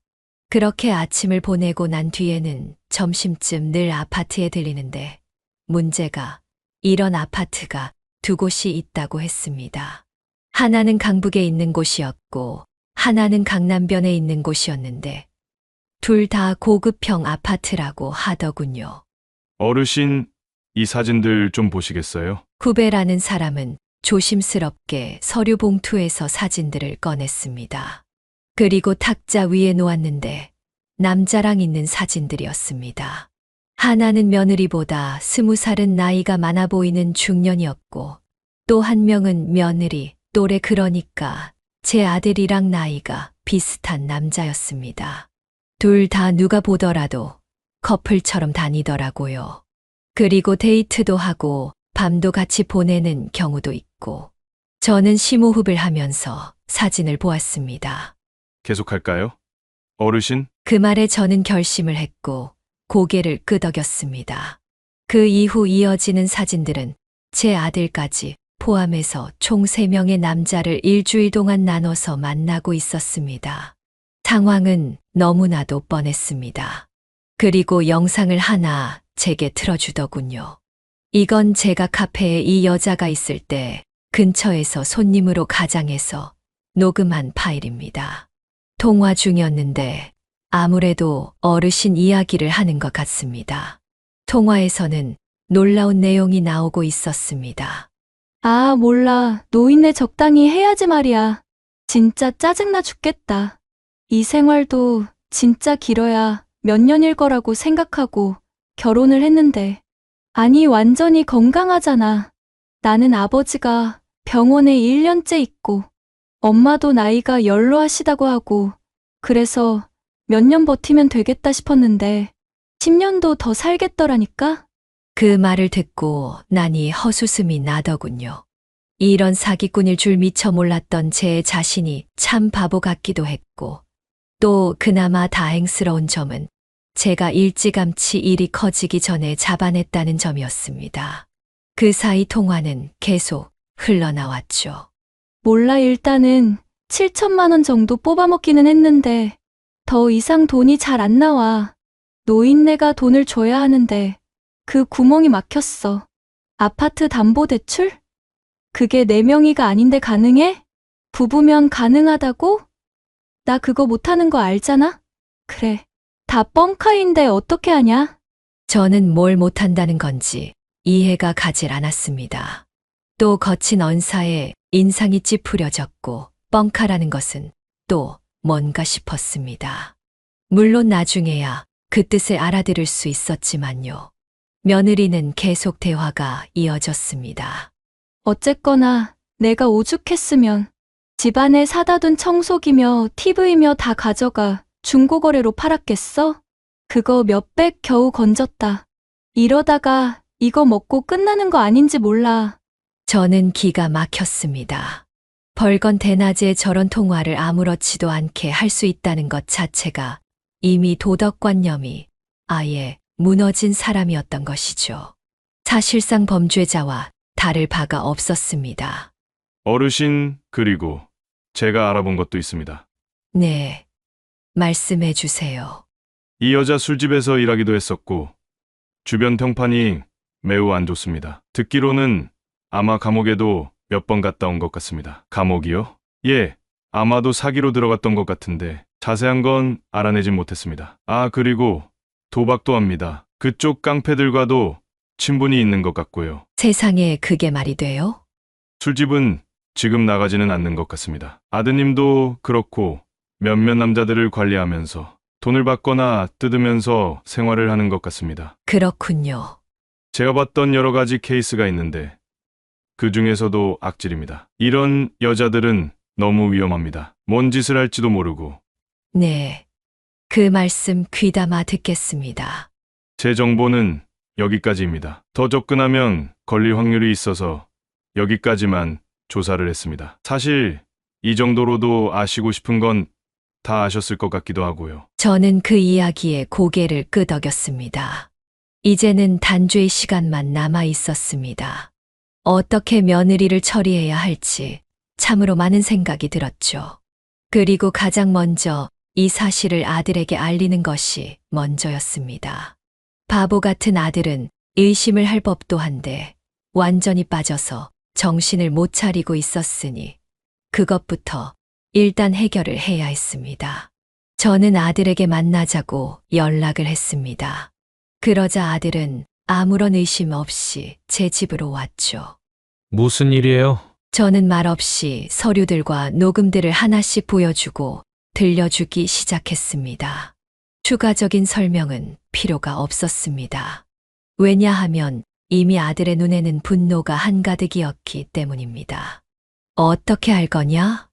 Speaker 2: 그렇게 아침을 보내고 난 뒤에는 점심쯤 늘 아파트에 들리는데 문제가 이런 아파트가 두 곳이 있다고 했습니다. 하나는 강북에 있는 곳이었고 하나는 강남변에 있는 곳이었는데 둘 다 고급형 아파트라고 하더군요.
Speaker 9: 어르신, 이 사진들 좀 보시겠어요?
Speaker 2: 후배라는 사람은 조심스럽게 서류 봉투에서 사진들을 꺼냈습니다. 그리고 탁자 위에 놓았는데 남자랑 있는 사진들이었습니다. 하나는 며느리보다 20살은 나이가 많아 보이는 중년이었고 또 한 명은 며느리 또래, 그러니까 제 아들이랑 나이가 비슷한 남자였습니다. 둘 다 누가 보더라도 커플처럼 다니더라고요. 그리고 데이트도 하고 밤도 같이 보내는 경우도 있고. 저는 심호흡을 하면서 사진을 보았습니다.
Speaker 9: 계속할까요? 어르신,
Speaker 2: 그 말에 저는 결심을 했고 고개를 끄덕였습니다. 그 이후 이어지는 사진들은 제 아들까지 포함해서 총 3명의 남자를 일주일 동안 나눠서 만나고 있었습니다. 상황은 너무나도 뻔했습니다. 그리고 영상을 하나 제게 틀어주더군요. 이건 제가 카페에 이 여자가 있을 때 근처에서 손님으로 가장해서 녹음한 파일입니다. 통화 중이었는데 아무래도 어르신 이야기를 하는 것 같습니다. 통화에서는 놀라운 내용이 나오고 있었습니다.
Speaker 3: 아, 몰라. 노인네 적당히 해야지 말이야. 진짜 짜증나 죽겠다. 이 생활도 진짜 길어야 몇 년일 거라고 생각하고 결혼을 했는데. 아니, 완전히 건강하잖아. 나는 아버지가 병원에 1년째 있고 엄마도 나이가 연로하시다고 하고 그래서 몇 년 버티면 되겠다 싶었는데 10년도 더 살겠더라니까?
Speaker 2: 그 말을 듣고 나니 허수음이 나더군요. 이런 사기꾼일 줄 미처 몰랐던 제 자신이 참 바보 같기도 했고 또 그나마 다행스러운 점은 제가 일찌감치 일이 커지기 전에 잡아냈다는 점이었습니다. 그 사이 통화는 계속 흘러나왔죠.
Speaker 3: 몰라, 일단은 7천만 원 정도 뽑아먹기는 했는데 더 이상 돈이 잘 안 나와. 노인네가 돈을 줘야 하는데 그 구멍이 막혔어. 아파트 담보대출? 그게 4명이가 아닌데 가능해? 부부면 가능하다고? 나 그거 못하는 거 알잖아? 그래. 다 뻥카인데 어떻게 하냐?
Speaker 2: 저는 뭘 못한다는 건지 이해가 가질 않았습니다. 또 거친 언사에 인상이 찌푸려졌고 뻥카라는 것은 또 뭔가 싶었습니다. 물론 나중에야 그 뜻을 알아들을 수 있었지만요. 며느리는 계속 대화가 이어졌습니다.
Speaker 3: 어쨌거나 내가 오죽했으면 집안에 사다 둔 청소기며 TV며 다 가져가 중고거래로 팔았겠어? 그거 몇백 겨우 건졌다. 이러다가 이거 먹고 끝나는 거 아닌지 몰라.
Speaker 2: 저는 기가 막혔습니다. 벌건 대낮에 저런 통화를 아무렇지도 않게 할 수 있다는 것 자체가 이미 도덕관념이 아예 무너진 사람이었던 것이죠. 사실상 범죄자와 다를 바가 없었습니다.
Speaker 9: 어르신, 그리고 제가 알아본 것도 있습니다.
Speaker 2: 네, 말씀해 주세요.
Speaker 9: 이 여자 술집에서 일하기도 했었고 주변 평판이 매우 안 좋습니다. 듣기로는 아마 감옥에도 몇 번 갔다 온 것 같습니다. 감옥이요? 예, 아마도 사기로 들어갔던 것 같은데 자세한 건 알아내진 못했습니다. 아, 그리고 도박도 합니다. 그쪽 깡패들과도 친분이 있는 것 같고요.
Speaker 2: 세상에 그게 말이 돼요?
Speaker 9: 술집은 지금 나가지는 않는 것 같습니다. 아드님도 그렇고 몇몇 남자들을 관리하면서 돈을 받거나 뜯으면서 생활을 하는 것 같습니다.
Speaker 2: 그렇군요.
Speaker 9: 제가 봤던 여러 가지 케이스가 있는데 그 중에서도 악질입니다. 이런 여자들은 너무 위험합니다. 뭔 짓을 할지도 모르고.
Speaker 2: 네, 그 말씀 귀담아 듣겠습니다.
Speaker 9: 제 정보는 여기까지입니다. 더 접근하면 걸릴 확률이 있어서 여기까지만 조사를 했습니다. 사실 이 정도로도 아시고 싶은 건 다 아셨을 것 같기도 하고요.
Speaker 2: 저는 그 이야기에 고개를 끄덕였습니다. 이제는 단죄의 시간만 남아 있었습니다. 어떻게 며느리를 처리해야 할지 참으로 많은 생각이 들었죠. 그리고 가장 먼저 이 사실을 아들에게 알리는 것이 먼저였습니다. 바보 같은 아들은 의심을 할 법도 한데 완전히 빠져서 정신을 못 차리고 있었으니 그것부터 일단 해결을 해야 했습니다. 저는 아들에게 만나자고 연락을 했습니다. 그러자 아들은 아무런 의심 없이 제 집으로 왔죠.
Speaker 5: 무슨 일이에요?
Speaker 2: 저는 말없이 서류들과 녹음들을 하나씩 보여주고 들려주기 시작했습니다. 추가적인 설명은 필요가 없었습니다. 왜냐하면 이미 아들의 눈에는 분노가 한가득이었기 때문입니다. 어떻게 할 거냐?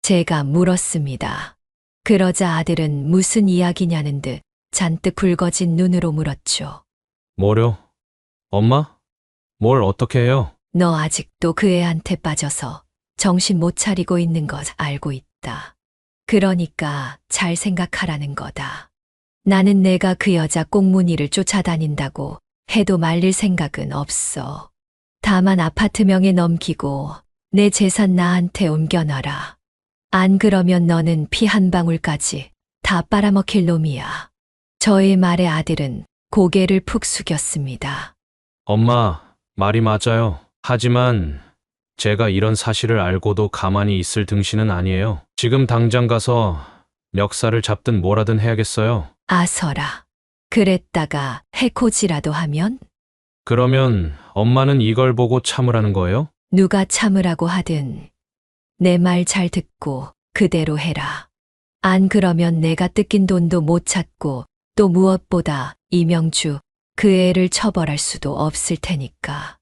Speaker 2: 제가 물었습니다. 그러자 아들은 무슨 이야기냐는 듯 잔뜩 붉어진 눈으로 물었죠.
Speaker 5: 뭐려? 엄마? 뭘 어떻게 해요?
Speaker 2: 너 아직도 그 애한테 빠져서 정신 못 차리고 있는 것 알고 있다. 그러니까 잘 생각하라는 거다. 나는 내가 그 여자 꽁무니를 쫓아다닌다고 해도 말릴 생각은 없어. 다만 아파트 명에 넘기고 내 재산 나한테 옮겨놔라. 안 그러면 너는 피 한 방울까지 다 빨아먹힐 놈이야. 저의 말에 아들은 고개를 푹 숙였습니다.
Speaker 5: 엄마, 말이 맞아요. 하지만 제가 이런 사실을 알고도 가만히 있을 등신은 아니에요. 지금 당장 가서 멱살을 잡든 뭐라든 해야겠어요.
Speaker 2: 아서라. 그랬다가 해코지라도 하면?
Speaker 5: 그러면 엄마는 이걸 보고 참으라는 거예요?
Speaker 2: 누가 참으라고 하든 내 말 잘 듣고 그대로 해라. 안 그러면 내가 뜯긴 돈도 못 찾고 또 무엇보다 이명주 그 애를 처벌할 수도 없을 테니까.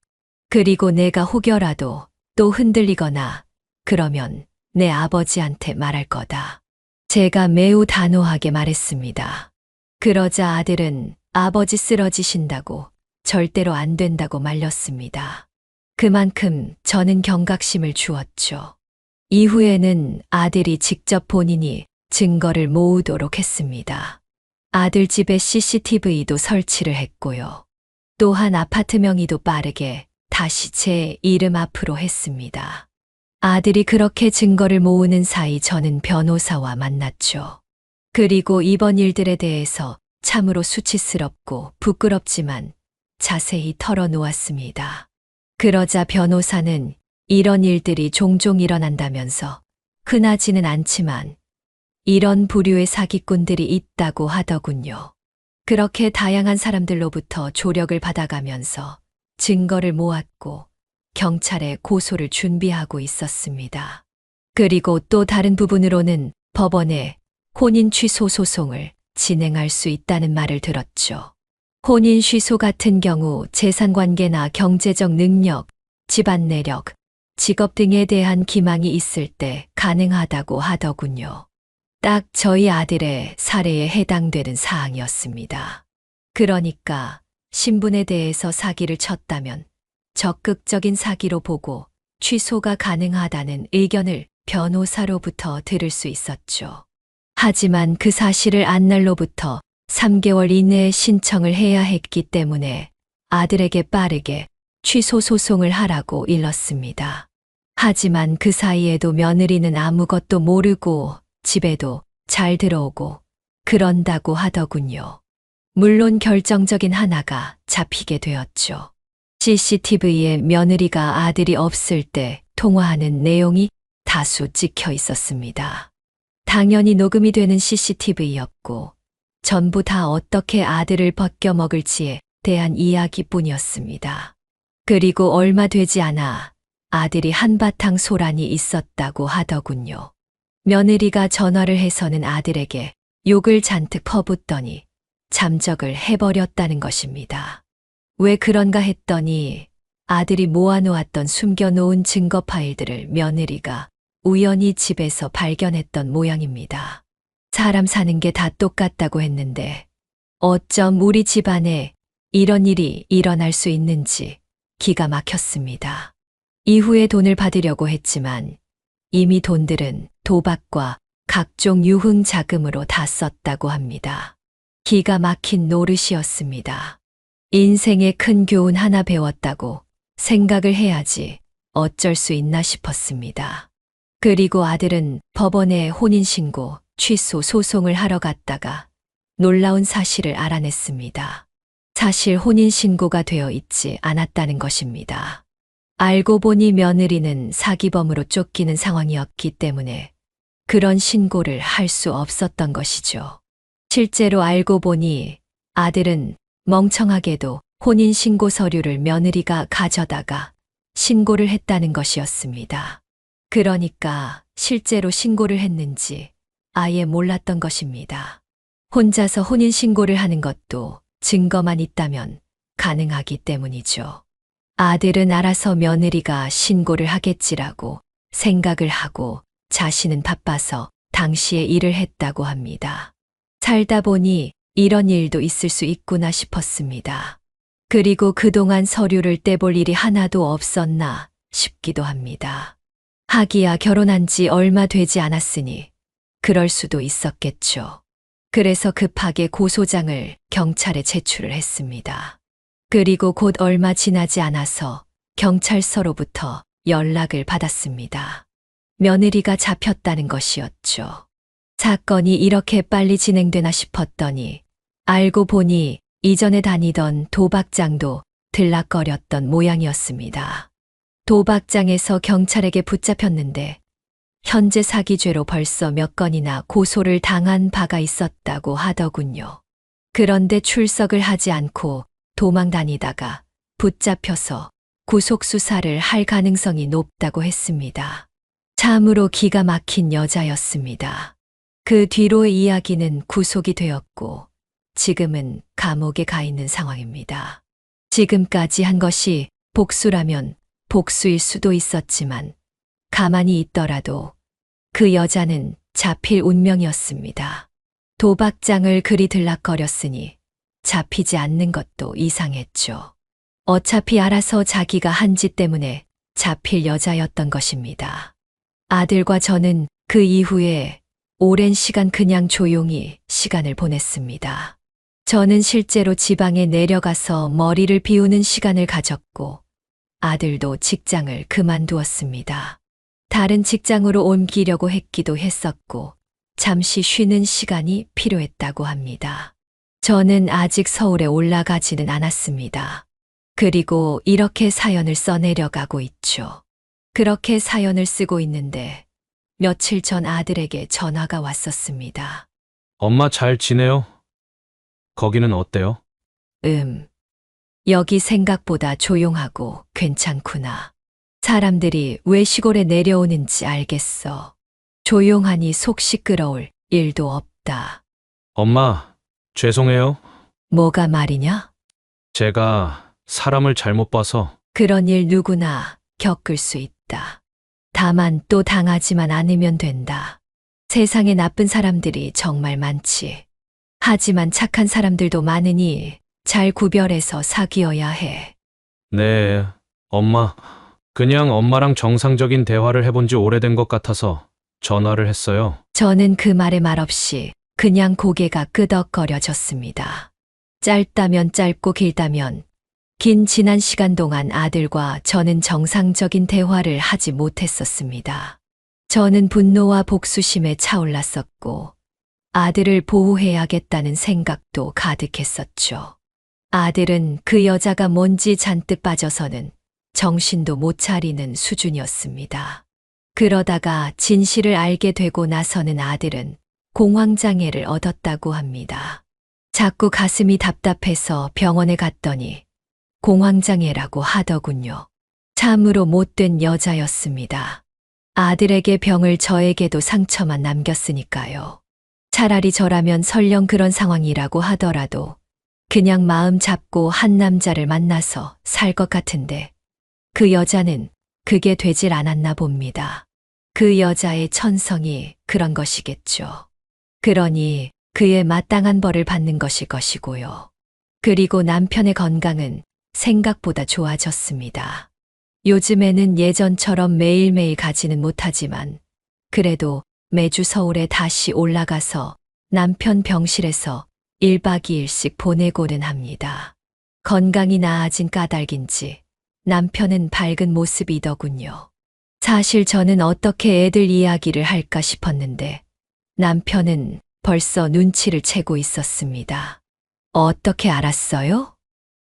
Speaker 2: 그리고 내가 혹여라도 또 흔들리거나 그러면 내 아버지한테 말할 거다. 제가 매우 단호하게 말했습니다. 그러자 아들은 아버지 쓰러지신다고 절대로 안 된다고 말렸습니다. 그만큼 저는 경각심을 주었죠. 이후에는 아들이 직접 본인이 증거를 모으도록 했습니다. 아들 집에 CCTV도 설치를 했고요. 또한 아파트 명의도 빠르게 다시 제 이름 앞으로 했습니다. 아들이 그렇게 증거를 모으는 사이 저는 변호사와 만났죠. 그리고 이번 일들에 대해서 참으로 수치스럽고 부끄럽지만 자세히 털어놓았습니다. 그러자 변호사는 이런 일들이 종종 일어난다면서 흔하지는 않지만 이런 부류의 사기꾼들이 있다고 하더군요. 그렇게 다양한 사람들로부터 조력을 받아가면서 증거를 모았고 경찰에 고소를 준비하고 있었습니다. 그리고 또 다른 부분으로는 법원에 혼인 취소 소송을 진행할 수 있다는 말을 들었죠. 혼인 취소 같은 경우 재산관계나 경제적 능력, 집안 내력, 직업 등에 대한 기망이 있을 때 가능하다고 하더군요. 딱 저희 아들의 사례에 해당되는 사항이었습니다. 그러니까 신분에 대해서 사기를 쳤다면 적극적인 사기로 보고 취소가 가능하다는 의견을 변호사로부터 들을 수 있었죠. 하지만 그 사실을 안 날로부터 3개월 이내에 신청을 해야 했기 때문에 아들에게 빠르게 취소 소송을 하라고 일렀습니다. 하지만 그 사이에도 며느리는 아무것도 모르고 집에도 잘 들어오고 그런다고 하더군요. 물론 결정적인 하나가 잡히게 되었죠. CCTV에 며느리가 아들이 없을 때 통화하는 내용이 다수 찍혀 있었습니다. 당연히 녹음이 되는 CCTV였고 전부 다 어떻게 아들을 벗겨먹을지에 대한 이야기뿐이었습니다. 그리고 얼마 되지 않아 아들이 한바탕 소란이 있었다고 하더군요. 며느리가 전화를 해서는 아들에게 욕을 잔뜩 퍼붓더니 잠적을 해버렸다는 것입니다. 왜 그런가 했더니 아들이 모아놓았던 숨겨놓은 증거 파일들을 며느리가 우연히 집에서 발견했던 모양입니다. 사람 사는 게 다 똑같다고 했는데 어쩜 우리 집안에 이런 일이 일어날 수 있는지 기가 막혔습니다. 이후에 돈을 받으려고 했지만 이미 돈들은 도박과 각종 유흥 자금으로 다 썼다고 합니다. 기가 막힌 노릇이었습니다. 인생에 큰 교훈 하나 배웠다고 생각을 해야지 어쩔 수 있나 싶었습니다. 그리고 아들은 법원에 혼인신고, 취소 소송을 하러 갔다가 놀라운 사실을 알아냈습니다. 사실 혼인신고가 되어 있지 않았다는 것입니다. 알고 보니 며느리는 사기범으로 쫓기는 상황이었기 때문에 그런 신고를 할 수 없었던 것이죠. 실제로 알고 보니 아들은 멍청하게도 혼인신고 서류를 며느리가 가져다가 신고를 했다는 것이었습니다. 그러니까 실제로 신고를 했는지 아예 몰랐던 것입니다. 혼자서 혼인신고를 하는 것도 증거만 있다면 가능하기 때문이죠. 아들은 알아서 며느리가 신고를 하겠지라고 생각을 하고 자신은 바빠서 당시에 일을 했다고 합니다. 살다 보니 이런 일도 있을 수 있구나 싶었습니다. 그리고 그동안 서류를 떼볼 일이 하나도 없었나 싶기도 합니다. 하기야 결혼한 지 얼마 되지 않았으니 그럴 수도 있었겠죠. 그래서 급하게 고소장을 경찰에 제출을 했습니다. 그리고 곧 얼마 지나지 않아서 경찰서로부터 연락을 받았습니다. 며느리가 잡혔다는 것이었죠. 사건이 이렇게 빨리 진행되나 싶었더니 알고 보니 이전에 다니던 도박장도 들락거렸던 모양이었습니다. 도박장에서 경찰에게 붙잡혔는데 현재 사기죄로 벌써 몇 건이나 고소를 당한 바가 있었다고 하더군요. 그런데 출석을 하지 않고 도망 다니다가 붙잡혀서 구속수사를 할 가능성이 높다고 했습니다. 참으로 기가 막힌 여자였습니다. 그 뒤로의 이야기는 구속이 되었고 지금은 감옥에 가 있는 상황입니다. 지금까지 한 것이 복수라면 복수일 수도 있었지만 가만히 있더라도 그 여자는 잡힐 운명이었습니다. 도박장을 그리 들락거렸으니 잡히지 않는 것도 이상했죠. 어차피 알아서 자기가 한 짓 때문에 잡힐 여자였던 것입니다. 아들과 저는 그 이후에 오랜 시간 그냥 조용히 시간을 보냈습니다. 저는 실제로 지방에 내려가서 머리를 비우는 시간을 가졌고 아들도 직장을 그만두었습니다. 다른 직장으로 옮기려고 했기도 했었고 잠시 쉬는 시간이 필요했다고 합니다. 저는 아직 서울에 올라가지는 않았습니다. 그리고 이렇게 사연을 써내려가고 있죠. 그렇게 사연을 쓰고 있는데 며칠 전 아들에게 전화가 왔었습니다.
Speaker 5: 엄마 잘 지내요? 거기는 어때요?
Speaker 2: 여기 생각보다 조용하고 괜찮구나. 사람들이 왜 시골에 내려오는지 알겠어. 조용하니 속 시끄러울 일도 없다.
Speaker 5: 엄마, 죄송해요.
Speaker 2: 뭐가 말이냐?
Speaker 5: 제가 사람을 잘못 봐서.
Speaker 2: 그런 일 누구나 겪을 수 있다. 다만 또 당하지만 않으면 된다. 세상에 나쁜 사람들이 정말 많지. 하지만 착한 사람들도 많으니 잘 구별해서 사귀어야 해.
Speaker 5: 네, 엄마. 그냥 엄마랑 정상적인 대화를 해본 지 오래된 것 같아서 전화를 했어요.
Speaker 2: 저는 그 말에 말없이 그냥 고개가 끄덕거려졌습니다. 짧다면 짧고 길다면 긴 지난 시간 동안 아들과 저는 정상적인 대화를 하지 못했었습니다. 저는 분노와 복수심에 차올랐었고 아들을 보호해야겠다는 생각도 가득했었죠. 아들은 그 여자가 뭔지 잔뜩 빠져서는 정신도 못 차리는 수준이었습니다. 그러다가 진실을 알게 되고 나서는 아들은 공황장애를 얻었다고 합니다. 자꾸 가슴이 답답해서 병원에 갔더니 공황장애라고 하더군요. 참으로 못된 여자였습니다. 아들에게 병을 저에게도 상처만 남겼으니까요. 차라리 저라면 설령 그런 상황이라고 하더라도 그냥 마음 잡고 한 남자를 만나서 살 것 같은데 그 여자는 그게 되질 않았나 봅니다. 그 여자의 천성이 그런 것이겠죠. 그러니 그의 마땅한 벌을 받는 것일 것이고요. 그리고 남편의 건강은 생각보다 좋아졌습니다. 요즘에는 예전처럼 매일매일 가지는 못하지만 그래도 매주 서울에 다시 올라가서 남편 병실에서 1박 2일씩 보내고는 합니다. 건강이 나아진 까닭인지 남편은 밝은 모습이더군요. 사실 저는 어떻게 애들 이야기를 할까 싶었는데 남편은 벌써 눈치를 채고 있었습니다. 어떻게 알았어요?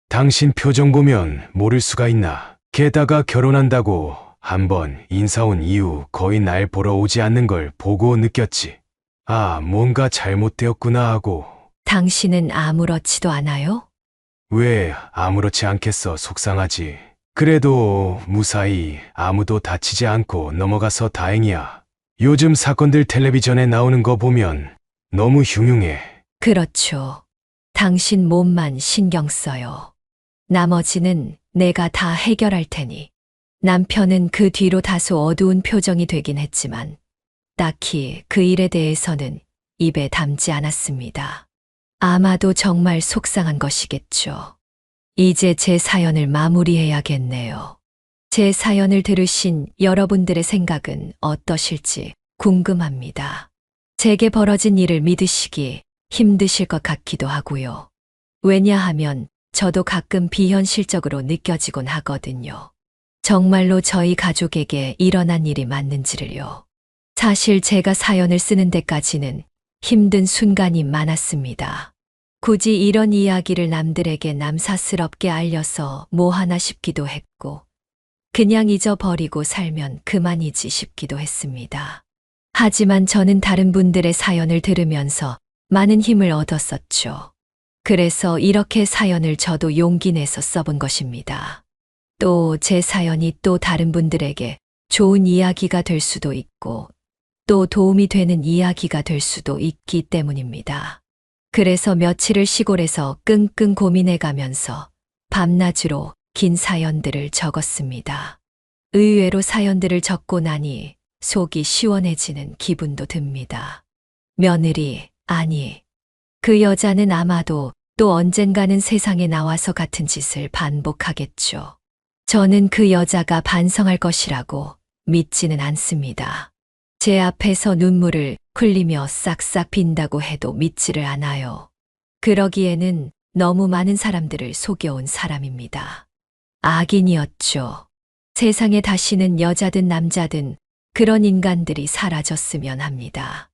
Speaker 4: 당신 표정 보면 모를 수가 있나. 게다가 결혼한다고 한번 인사 온 이후 거의 날 보러 오지 않는 걸 보고 느꼈지. 아, 뭔가 잘못되었구나 하고.
Speaker 2: 당신은 아무렇지도 않아요?
Speaker 4: 왜 아무렇지 않겠어, 속상하지. 그래도 무사히 아무도 다치지 않고 넘어가서 다행이야. 요즘 사건들 텔레비전에 나오는 거 보면 너무 흉흉해.
Speaker 2: 그렇죠. 당신 몸만 신경 써요. 나머지는 내가 다 해결할 테니. 남편은 그 뒤로 다소 어두운 표정이 되긴 했지만 딱히 그 일에 대해서는 입에 담지 않았습니다. 아마도 정말 속상한 것이겠죠. 이제 제 사연을 마무리해야겠네요. 제 사연을 들으신 여러분들의 생각은 어떠실지 궁금합니다. 제게 벌어진 일을 믿으시기 힘드실 것 같기도 하고요. 왜냐하면 저도 가끔 비현실적으로 느껴지곤 하거든요. 정말로 저희 가족에게 일어난 일이 맞는지를요. 사실 제가 사연을 쓰는 데까지는 힘든 순간이 많았습니다. 굳이 이런 이야기를 남들에게 남사스럽게 알려서 뭐 하나 싶기도 했고, 그냥 잊어버리고 살면 그만이지 싶기도 했습니다. 하지만 저는 다른 분들의 사연을 들으면서 많은 힘을 얻었었죠. 그래서 이렇게 사연을 저도 용기 내서 써본 것입니다. 또 제 사연이 또 다른 분들에게 좋은 이야기가 될 수도 있고, 또 도움이 되는 이야기가 될 수도 있기 때문입니다. 그래서 며칠을 시골에서 끙끙 고민해 가면서 밤낮으로 긴 사연들을 적었습니다. 의외로 사연들을 적고 나니 속이 시원해지는 기분도 듭니다. 며느리, 아니, 그 여자는 아마도 또 언젠가는 세상에 나와서 같은 짓을 반복하겠죠. 저는 그 여자가 반성할 것이라고 믿지는 않습니다. 제 앞에서 눈물을 흘리며 싹싹 빈다고 해도 믿지를 않아요. 그러기에는 너무 많은 사람들을 속여온 사람입니다. 악인이었죠. 세상에 다시는 여자든 남자든 그런 인간들이 사라졌으면 합니다.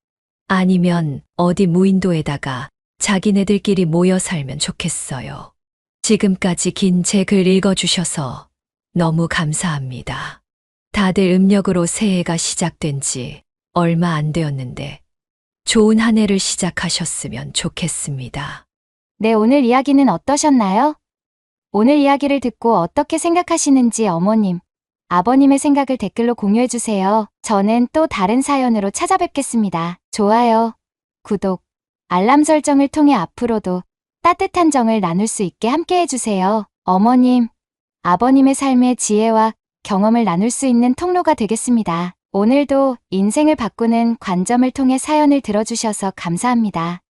Speaker 2: 아니면 어디 무인도에다가 자기네들끼리 모여 살면 좋겠어요. 지금까지 긴 제 글 읽어주셔서 너무 감사합니다. 다들 음력으로 새해가 시작된 지 얼마 안 되었는데 좋은 한 해를 시작하셨으면 좋겠습니다.
Speaker 1: 네, 오늘 이야기는 어떠셨나요? 오늘 이야기를 듣고 어떻게 생각하시는지 어머님, 아버님의 생각을 댓글로 공유해주세요. 저는 또 다른 사연으로 찾아뵙겠습니다. 좋아요, 구독, 알람 설정을 통해 앞으로도 따뜻한 정을 나눌 수 있게 함께 해주세요. 어머님, 아버님의 삶의 지혜와 경험을 나눌 수 있는 통로가 되겠습니다. 오늘도 인생을 바꾸는 관점을 통해 사연을 들어주셔서 감사합니다.